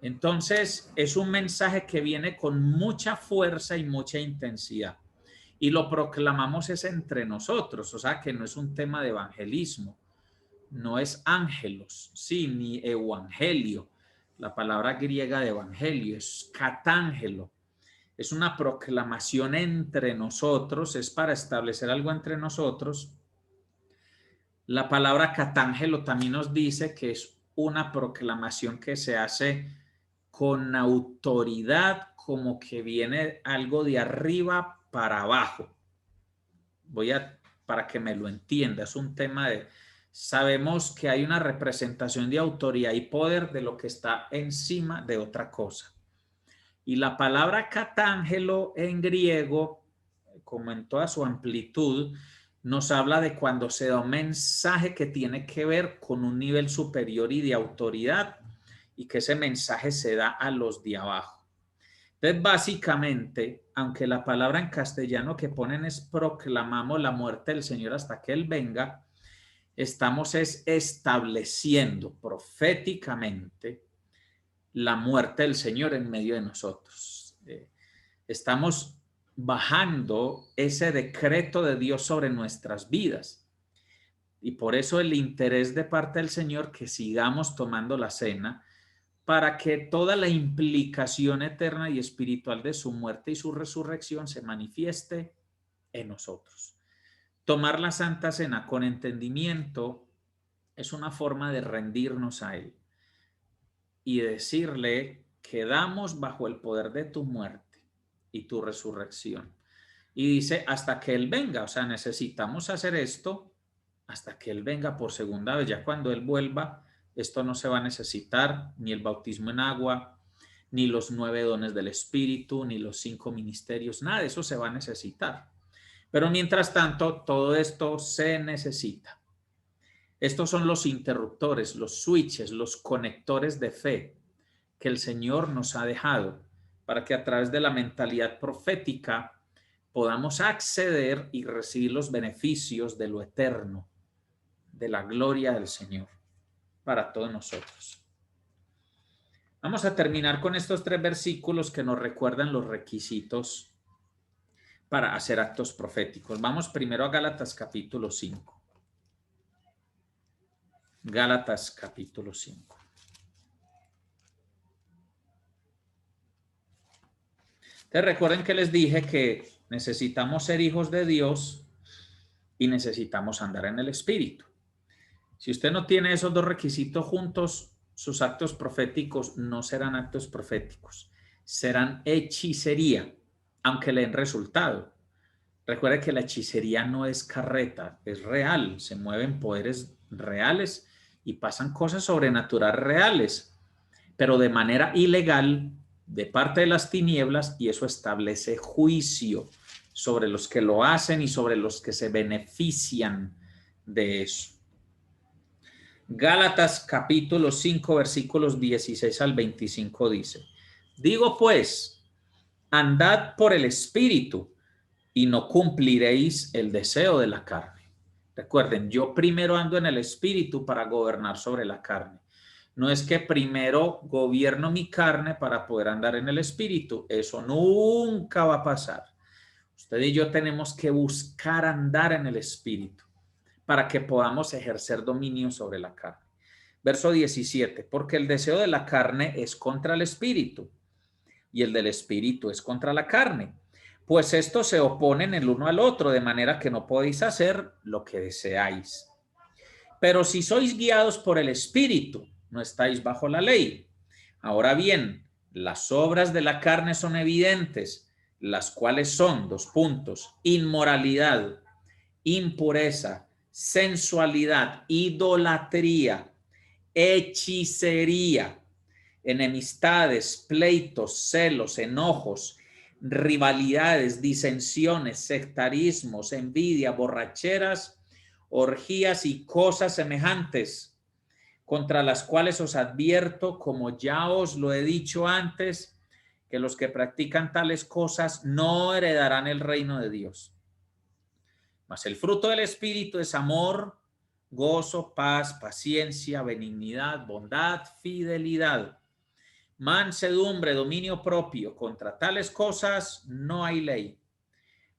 Entonces es un mensaje que viene con mucha fuerza y mucha intensidad. Y lo proclamamos es entre nosotros, o sea que no es un tema de evangelismo, no es ángelos, sí, ni evangelio. La palabra griega de evangelio es catángelo. Es una proclamación entre nosotros, es para establecer algo entre nosotros. La palabra catángelo también nos dice que es una proclamación que se hace con autoridad, como que viene algo de arriba para abajo. Para que me lo entienda, es un tema de, sabemos que hay una representación de autoridad y poder de lo que está encima de otra cosa. Y la palabra catángelo en griego, como en toda su amplitud, nos habla de cuando se da un mensaje que tiene que ver con un nivel superior y de autoridad, y que ese mensaje se da a los de abajo. Entonces, básicamente, aunque la palabra en castellano que ponen es proclamamos la muerte del Señor hasta que Él venga, estamos estableciendo proféticamente la muerte del Señor en medio de nosotros. Estamos bajando ese decreto de Dios sobre nuestras vidas. Y por eso el interés de parte del Señor que sigamos tomando la cena, para que toda la implicación eterna y espiritual de su muerte y su resurrección se manifieste en nosotros. Tomar la Santa Cena con entendimiento es una forma de rendirnos a Él y decirle: quedamos bajo el poder de tu muerte y tu resurrección. Y dice, hasta que Él venga. O sea, necesitamos hacer esto hasta que Él venga por segunda vez. Ya cuando Él vuelva, esto no se va a necesitar, ni el bautismo en agua, ni los 9 dones del Espíritu, ni los 5 ministerios, nada de eso se va a necesitar. Pero mientras tanto, todo esto se necesita. Estos son los interruptores, los switches, los conectores de fe que el Señor nos ha dejado para que a través de la mentalidad profética podamos acceder y recibir los beneficios de lo eterno, de la gloria del Señor para todos nosotros. Vamos a terminar con estos 3 versículos que nos recuerdan los requisitos para hacer actos proféticos. Vamos primero a Gálatas capítulo 5. Gálatas capítulo 5. Entonces recuerden que les dije que necesitamos ser hijos de Dios y necesitamos andar en el Espíritu. Si usted no tiene esos 2 requisitos juntos, sus actos proféticos no serán actos proféticos, serán hechicería, aunque le den resultado. Recuerde que la hechicería no es carreta, es real, se mueven poderes reales y pasan cosas sobrenaturales reales, pero de manera ilegal de parte de las tinieblas, y eso establece juicio sobre los que lo hacen y sobre los que se benefician de eso. Gálatas capítulo 5 versículos 16 al 25 dice: digo pues, andad por el Espíritu y no cumpliréis el deseo de la carne. Recuerden, yo primero ando en el Espíritu para gobernar sobre la carne. No es que primero gobierno mi carne para poder andar en el Espíritu. Eso nunca va a pasar. Usted y yo tenemos que buscar andar en el Espíritu para que podamos ejercer dominio sobre la carne. Verso 17, porque el deseo de la carne es contra el Espíritu y el del Espíritu es contra la carne. Pues estos se oponen el uno al otro, de manera que no podéis hacer lo que deseáis. Pero si sois guiados por el Espíritu, no estáis bajo la ley. Ahora bien, las obras de la carne son evidentes, las cuales son, 2 puntos, inmoralidad, impureza, sensualidad, idolatría, hechicería, enemistades, pleitos, celos, enojos, rivalidades, disensiones, sectarismos, envidia, borracheras, orgías y cosas semejantes, contra las cuales os advierto, como ya os lo he dicho antes, que los que practican tales cosas no heredarán el reino de Dios. Mas el fruto del Espíritu es amor, gozo, paz, paciencia, benignidad, bondad, fidelidad, mansedumbre, dominio propio. Contra tales cosas no hay ley.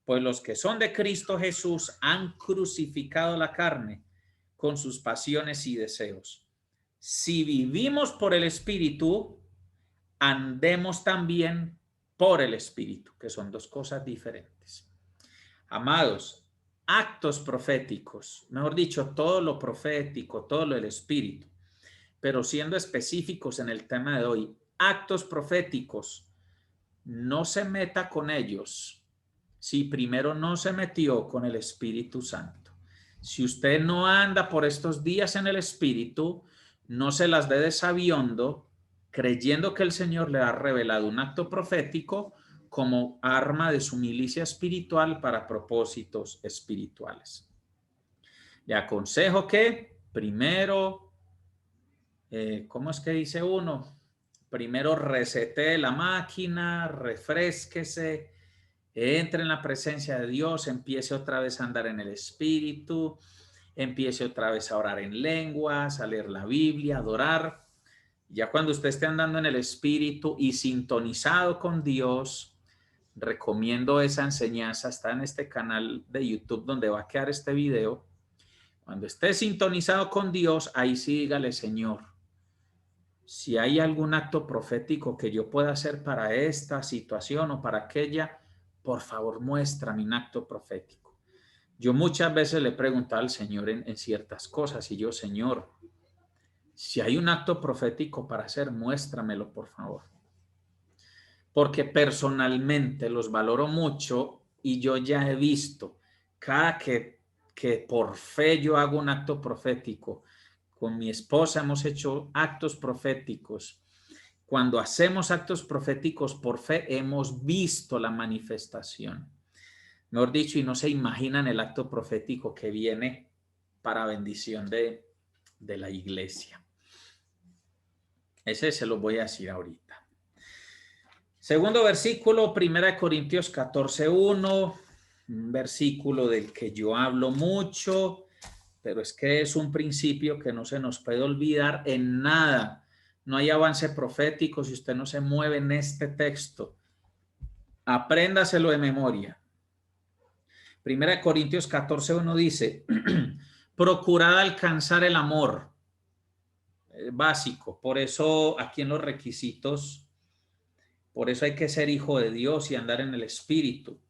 Pues los que son de Cristo Jesús han crucificado la carne con sus pasiones y deseos. si vivimos por el Espíritu, andemos también por el Espíritu, que son dos cosas diferentes. Amados, actos proféticos, mejor dicho, todo lo profético, todo lo del Espíritu, pero siendo específicos en el tema de hoy, actos proféticos, no se meta con ellos si primero no se metió con el Espíritu Santo. Si usted no anda por estos días en el Espíritu, no se las dé de sabiondo, creyendo que el Señor le ha revelado un acto profético como arma de su milicia espiritual para propósitos espirituales. Le aconsejo que primero, ¿cómo es que dice uno? Primero resete la máquina, refrésquese, entre en la presencia de Dios, empiece otra vez a andar en el Espíritu, empiece otra vez a orar en lenguas, a leer la Biblia, a adorar. Ya cuando usted esté andando en el Espíritu y sintonizado con Dios, recomiendo esa enseñanza, está en este canal de YouTube donde va a quedar este video. Cuando esté sintonizado con Dios, ahí sí dígale, Señor, si hay algún acto profético que yo pueda hacer para esta situación o para aquella, por favor muéstrame un acto profético. Yo muchas veces le he preguntado al Señor en ciertas cosas y yo, Señor, si hay un acto profético para hacer, muéstramelo, por favor. Porque personalmente los valoro mucho y yo ya he visto cada que por fe yo hago un acto profético. Con mi esposa hemos hecho actos proféticos. Cuando hacemos actos proféticos por fe, hemos visto la manifestación. Mejor dicho, y no se imaginan el acto profético que viene para bendición de la iglesia. Ese se lo voy a decir ahorita. Segundo versículo, 1 Corintios 14:1, un versículo del que yo hablo mucho, pero es que es un principio que no se nos puede olvidar en nada. No hay avance profético si usted no se mueve en este texto. Apréndaselo de memoria. 1 Corintios 14:1 dice, procurad alcanzar el amor. Básico. Por eso aquí en los requisitos, por eso hay que ser hijo de Dios y andar en el Espíritu.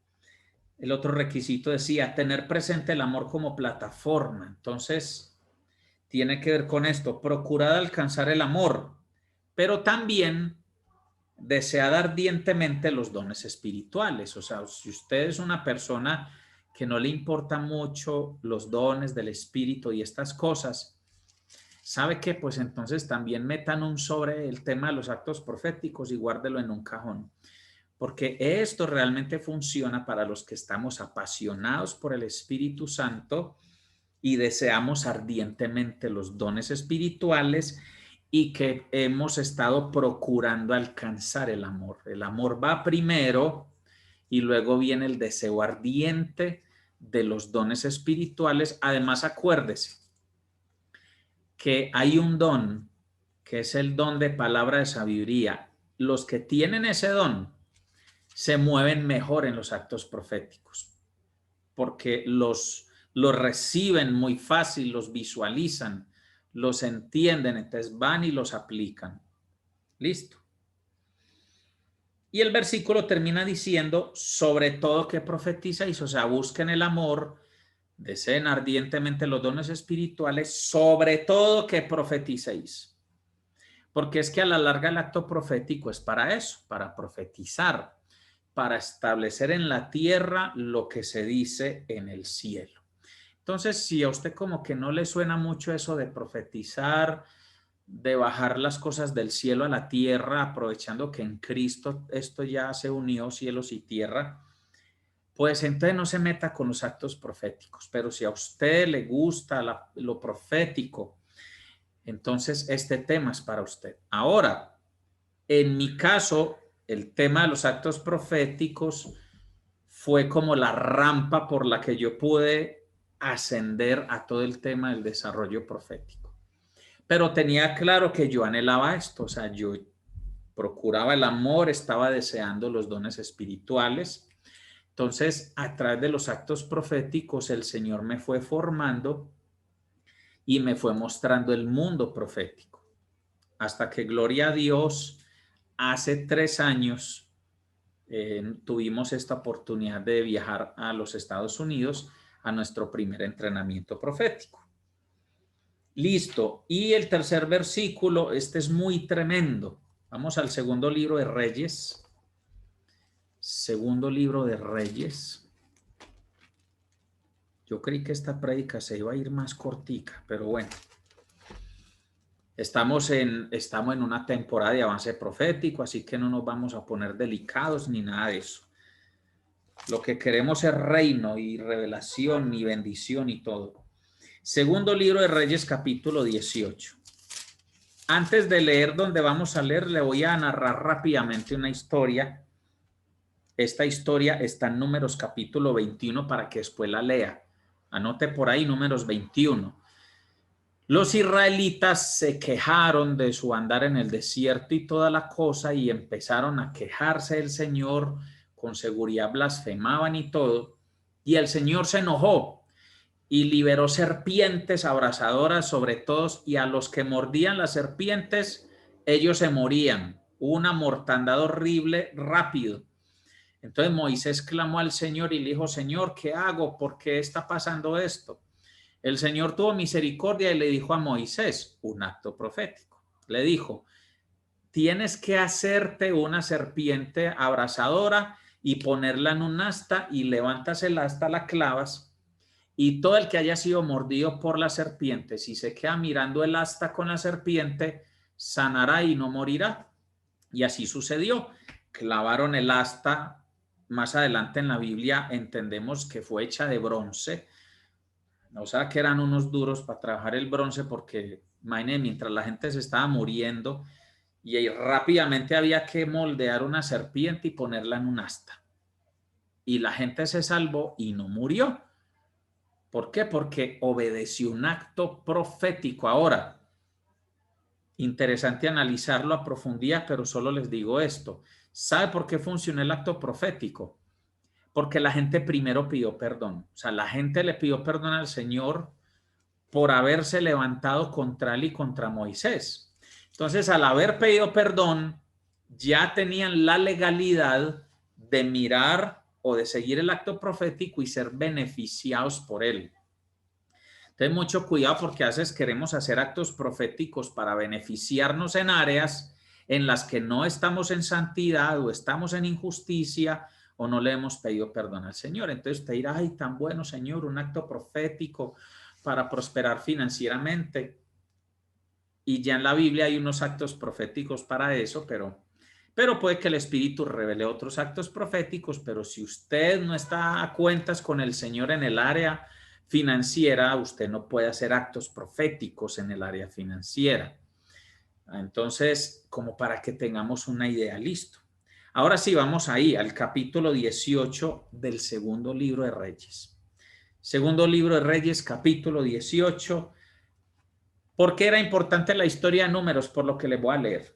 El otro requisito decía tener presente el amor como plataforma. Entonces, tiene que ver con esto, procurad alcanzar el amor, pero también desead ardientemente los dones espirituales. O sea, si usted es una persona que no le importa mucho los dones del Espíritu y estas cosas, ¿sabe qué? Pues entonces también metan un sobre el tema de los actos proféticos y guárdelo en un cajón. Porque esto realmente funciona para los que estamos apasionados por el Espíritu Santo y deseamos ardientemente los dones espirituales y que hemos estado procurando alcanzar el amor. El amor va primero y luego viene el deseo ardiente de los dones espirituales. Además, acuérdese que hay un don que es el don de palabra de sabiduría. Los que tienen ese don se mueven mejor en los actos proféticos porque los reciben muy fácil, los visualizan, los entienden, entonces van y los aplican. Listo. Y el versículo termina diciendo, sobre todo que profetizáis, o sea, busquen el amor, deseen ardientemente los dones espirituales, sobre todo que profeticéis. Porque es que a la larga el acto profético es para eso, para profetizar, para establecer en la tierra lo que se dice en el cielo. Entonces, si a usted como que no le suena mucho eso de profetizar, de bajar las cosas del cielo a la tierra, aprovechando que en Cristo esto ya se unió cielos y tierra, pues entonces no se meta con los actos proféticos. Pero si a usted le gusta lo profético, entonces este tema es para usted. Ahora, en mi caso, el tema de los actos proféticos fue como la rampa por la que yo pude ascender a todo el tema del desarrollo profético. Pero tenía claro que yo anhelaba esto, o sea, yo procuraba el amor, estaba deseando los dones espirituales. Entonces, a través de los actos proféticos, el Señor me fue formando y me fue mostrando el mundo profético. hasta que, gloria a Dios, hace 3 años tuvimos esta oportunidad de viajar a los Estados Unidos a nuestro primer entrenamiento profético. Listo. Y el tercer versículo, este es muy tremendo. Vamos al segundo libro de Reyes. Segundo libro de Reyes. Yo creí que esta prédica se iba a ir más cortica, pero bueno. Estamos en una temporada de avance profético, así que no nos vamos a poner delicados ni nada de eso. Lo que queremos es reino y revelación y bendición y todo. Segundo libro de Reyes, capítulo 18. Antes de leer donde vamos a leer, le voy a narrar rápidamente una historia. Esta historia está en Números capítulo 21 para que después la lea. Anote por ahí Números 21. Los israelitas se quejaron de su andar en el desierto y toda la cosa y empezaron a quejarse del Señor, con seguridad blasfemaban y todo. Y el Señor se enojó y liberó serpientes abrasadoras sobre todos, y a los que mordían las serpientes, ellos se morían. Una mortandad horrible rápido. Entonces Moisés clamó al Señor y le dijo: Señor, ¿qué hago? ¿Por qué está pasando esto? El Señor tuvo misericordia y le dijo a Moisés un acto profético. Le dijo: tienes que hacerte una serpiente abrasadora y ponerla en un asta, y levantas el asta, la clavas, y todo el que haya sido mordido por la serpiente, si se queda mirando el asta con la serpiente, sanará y no morirá. Y así sucedió. Clavaron el asta. Más adelante en la Biblia entendemos que fue hecha de bronce. O sea que eran unos duros para trabajar el bronce, porque imagínense, mientras la gente se estaba muriendo, y ahí rápidamente había que moldear una serpiente y ponerla en un asta. Y la gente se salvó y no murió. ¿Por qué? Porque obedeció un acto profético. Ahora, interesante analizarlo a profundidad, pero solo les digo esto. ¿Sabe por qué funcionó el acto profético? Porque la gente primero pidió perdón. O sea, la gente le pidió perdón al Señor por haberse levantado contra él y contra Moisés. Entonces, al haber pedido perdón, ya tenían la legalidad de mirar o de seguir el acto profético y ser beneficiados por él. Entonces, mucho cuidado, porque a veces queremos hacer actos proféticos para beneficiarnos en áreas en las que no estamos en santidad o estamos en injusticia o no le hemos pedido perdón al Señor. Entonces usted dirá: ay, tan bueno, Señor, un acto profético para prosperar financieramente. Y ya en la Biblia hay unos actos proféticos para eso, pero puede que el Espíritu revele otros actos proféticos. Pero si usted no está a cuentas con el Señor en el área financiera, usted no puede hacer actos proféticos en el área financiera. Entonces, como para que tengamos una idea, listo. Ahora sí, vamos ahí al capítulo 18 del segundo libro de Reyes. Segundo libro de Reyes, capítulo 18. ¿Por qué era importante la historia de Números? Por lo que les voy a leer.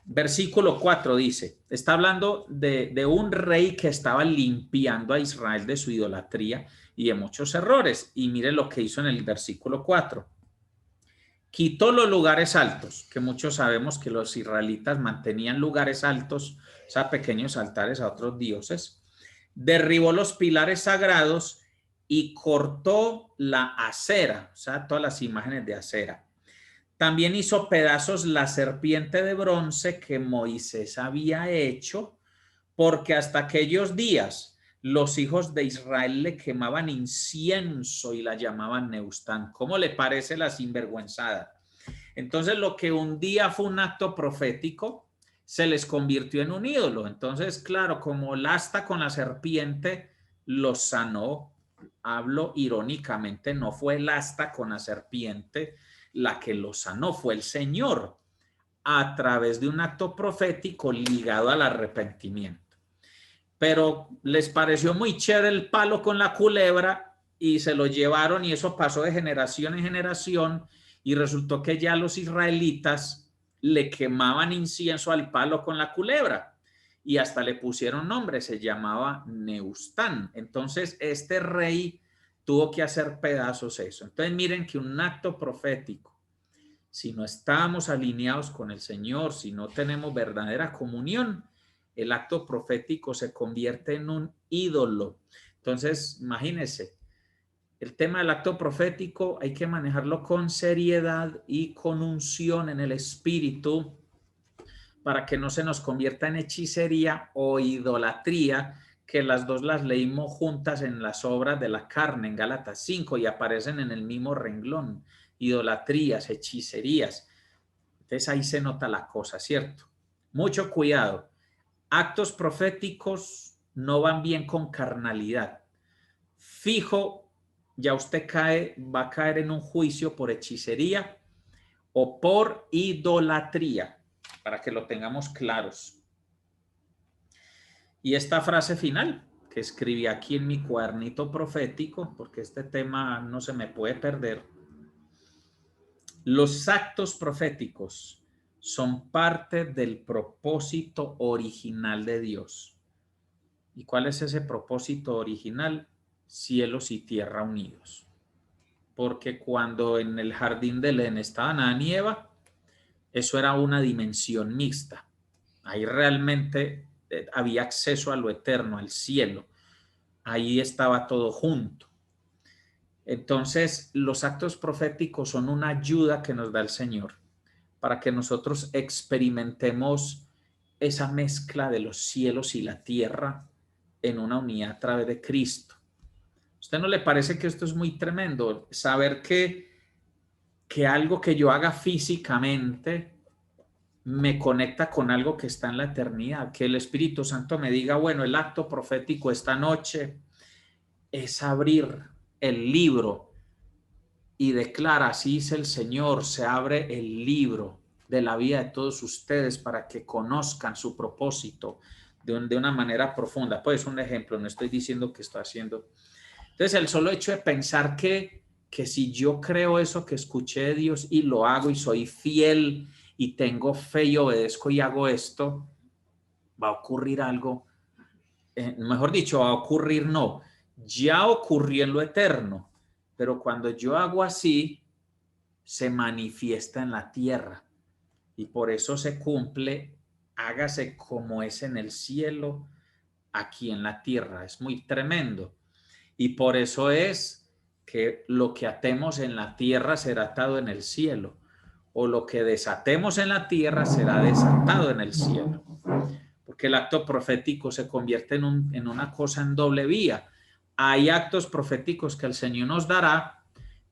Versículo 4 dice, está hablando de un rey que estaba limpiando a Israel de su idolatría y de muchos errores. Y mire lo que hizo en el versículo 4. Quitó los lugares altos, que muchos sabemos que los israelitas mantenían lugares altos, o sea, pequeños altares a otros dioses. Derribó los pilares sagrados y cortó la acera, o sea, todas las imágenes de acera. También hizo pedazos la serpiente de bronce que Moisés había hecho, porque hasta aquellos días los hijos de Israel le quemaban incienso y la llamaban Neustán. ¿Cómo le parece la sinvergüenzada? Entonces, lo que un día fue un acto profético se les convirtió en un ídolo. Entonces, claro, como el asta con la serpiente los sanó, hablo irónicamente, no fue el asta con la serpiente la que los sanó, fue el Señor, a través de un acto profético ligado al arrepentimiento. Pero les pareció muy chévere el palo con la culebra y se lo llevaron, y eso pasó de generación en generación, y resultó que ya los israelitas le quemaban incienso al palo con la culebra y hasta le pusieron nombre, se llamaba Neustán. Entonces este rey tuvo que hacer pedazos eso. Entonces miren que un acto profético Si no estamos alineados con el Señor, si no tenemos verdadera comunión, el acto profético se convierte en un ídolo. Entonces, imagínense, el tema del acto profético hay que manejarlo con seriedad y con unción en el espíritu para que no se nos convierta en hechicería o idolatría, que las dos las leímos juntas en las obras de la carne, en Gálatas 5, y aparecen en el mismo renglón: idolatrías, hechicerías. Entonces ahí se nota la cosa, ¿cierto? Mucho cuidado. Actos proféticos no van bien con carnalidad. Fijo, ya usted va a caer en un juicio por hechicería o por idolatría, para que lo tengamos claros. Y esta frase final que escribí aquí en mi cuadernito profético, porque este tema no se me puede perder: los actos proféticos son parte del propósito original de Dios. ¿Y cuál es ese propósito original? Cielos y tierra unidos. Porque cuando en el jardín del Edén estaban Adán y Eva, eso era una dimensión mixta. Ahí realmente había acceso a lo eterno, al cielo. Ahí estaba todo junto. Entonces, los actos proféticos son una ayuda que nos da el Señor para que nosotros experimentemos esa mezcla de los cielos y la tierra en una unidad a través de Cristo. ¿Usted no le parece que esto es muy tremendo? Saber que algo que yo haga físicamente me conecta con algo que está en la eternidad, que el Espíritu Santo me diga, bueno, el acto profético esta noche es abrir el libro y declara: así dice el Señor, se abre el libro de la vida de todos ustedes para que conozcan su propósito de una manera profunda. Pues un ejemplo, no estoy diciendo que estoy haciendo. Entonces, el solo hecho de pensar que si yo creo eso que escuché de Dios y lo hago y soy fiel y tengo fe y obedezco y hago esto, va a ocurrir algo. Mejor dicho, va a ocurrir, no, ya ocurrió en lo eterno, pero cuando yo hago así, se manifiesta en la tierra y por eso se cumple: hágase como es en el cielo, aquí en la tierra. Es muy tremendo. Y por eso es que lo que atemos en la tierra será atado en el cielo, o lo que desatemos en la tierra será desatado en el cielo. Porque el acto profético se convierte en una cosa en doble vía. Hay actos proféticos que el Señor nos dará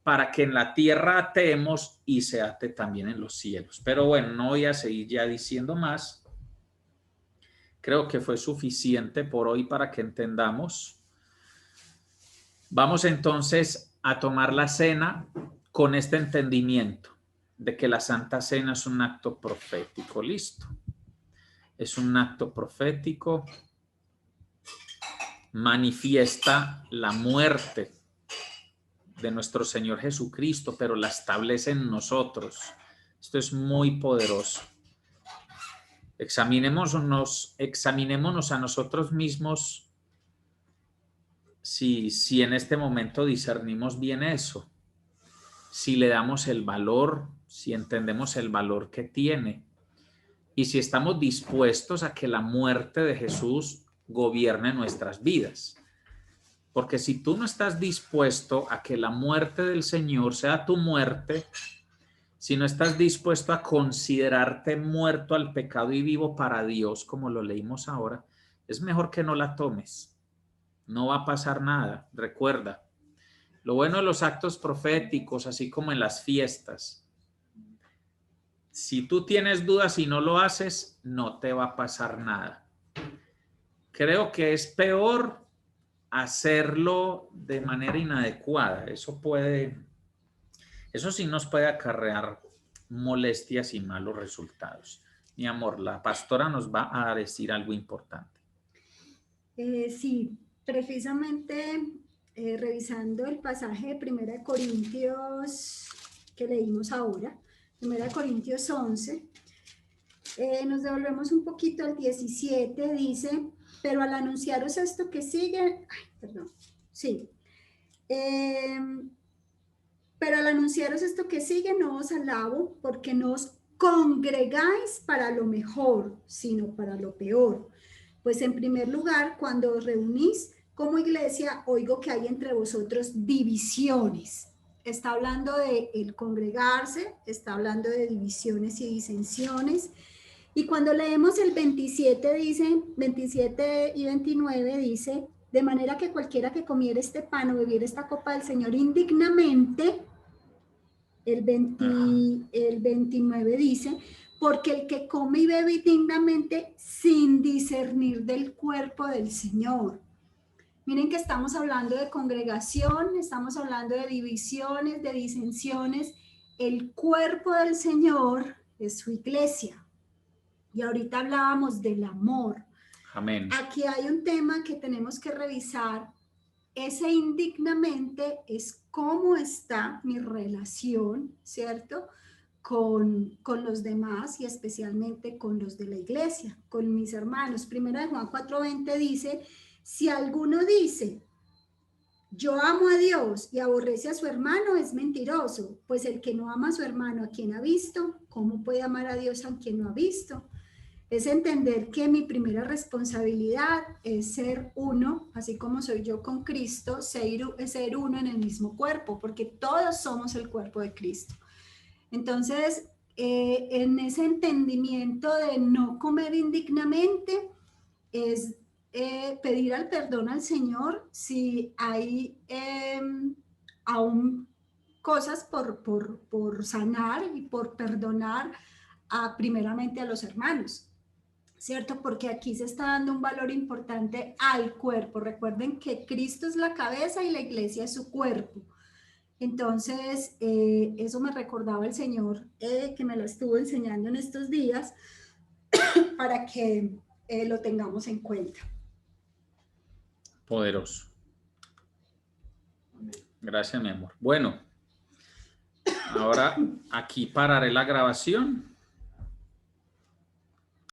para que en la tierra atemos y se ate también en los cielos. Pero bueno, no voy a seguir ya diciendo más. Creo que fue suficiente por hoy para que entendamos. Vamos entonces a tomar la cena con este entendimiento de que la Santa Cena es un acto profético. Listo. Es un acto profético. Manifiesta la muerte de nuestro Señor Jesucristo, pero la establece en nosotros. Esto es muy poderoso. Examinémonos a nosotros mismos si en este momento discernimos bien eso, si le damos el valor, si entendemos el valor que tiene y si estamos dispuestos a que la muerte de Jesús gobierne nuestras vidas. Porque si tú no estás dispuesto a que la muerte del Señor sea tu muerte, si no estás dispuesto a considerarte muerto al pecado y vivo para Dios, como lo leímos ahora, es mejor que no la tomes. No va a pasar nada. Recuerda, lo bueno de los actos proféticos, así como en las fiestas, si tú tienes dudas y no lo haces, no te va a pasar nada. Creo que es peor hacerlo de manera inadecuada. Eso sí nos puede acarrear molestias y malos resultados. Mi amor, la pastora nos va a decir algo importante. Sí, precisamente revisando el pasaje de 1 Corintios que leímos ahora, 1 Corintios 11, nos devolvemos un poquito al 17, dice: pero al anunciaros esto que sigue, pero al anunciaros esto que sigue, no os alabo, porque no os congregáis para lo mejor, sino para lo peor. Pues en primer lugar, cuando os reunís como iglesia, oigo que hay entre vosotros divisiones. Está hablando de el congregarse, está hablando de divisiones y disensiones. Y cuando leemos el 27, dice, 27 y 29, dice, de manera que cualquiera que comiera este pan o bebiera esta copa del Señor indignamente, el 29 dice, porque el que come y bebe indignamente sin discernir del cuerpo del Señor. Miren que estamos hablando de congregación, estamos hablando de divisiones, de disensiones. El cuerpo del Señor es su iglesia. Y ahorita hablábamos del amor. Amén. Aquí hay un tema que tenemos que revisar. Ese indignamente es cómo está mi relación, ¿cierto? Con los demás y especialmente con los de la iglesia, con mis hermanos. Primera de Juan 4:20 dice, si alguno dice, yo amo a Dios y aborrece a su hermano, es mentiroso, pues el que no ama a su hermano a quien ha visto, ¿cómo puede amar a Dios a quien no ha visto? Es entender que mi primera responsabilidad es ser uno, así como soy yo con Cristo, ser uno en el mismo cuerpo, porque todos somos el cuerpo de Cristo. Entonces, en ese entendimiento de no comer indignamente, es pedir al perdón al Señor si hay aún cosas por sanar y por perdonar primeramente a los hermanos, ¿cierto? Porque aquí se está dando un valor importante al cuerpo. Recuerden que Cristo es la cabeza y la iglesia es su cuerpo. Entonces, eso me recordaba el Señor que me lo estuvo enseñando en estos días para que lo tengamos en cuenta. Poderoso. Gracias, mi amor. Bueno, ahora aquí pararé la grabación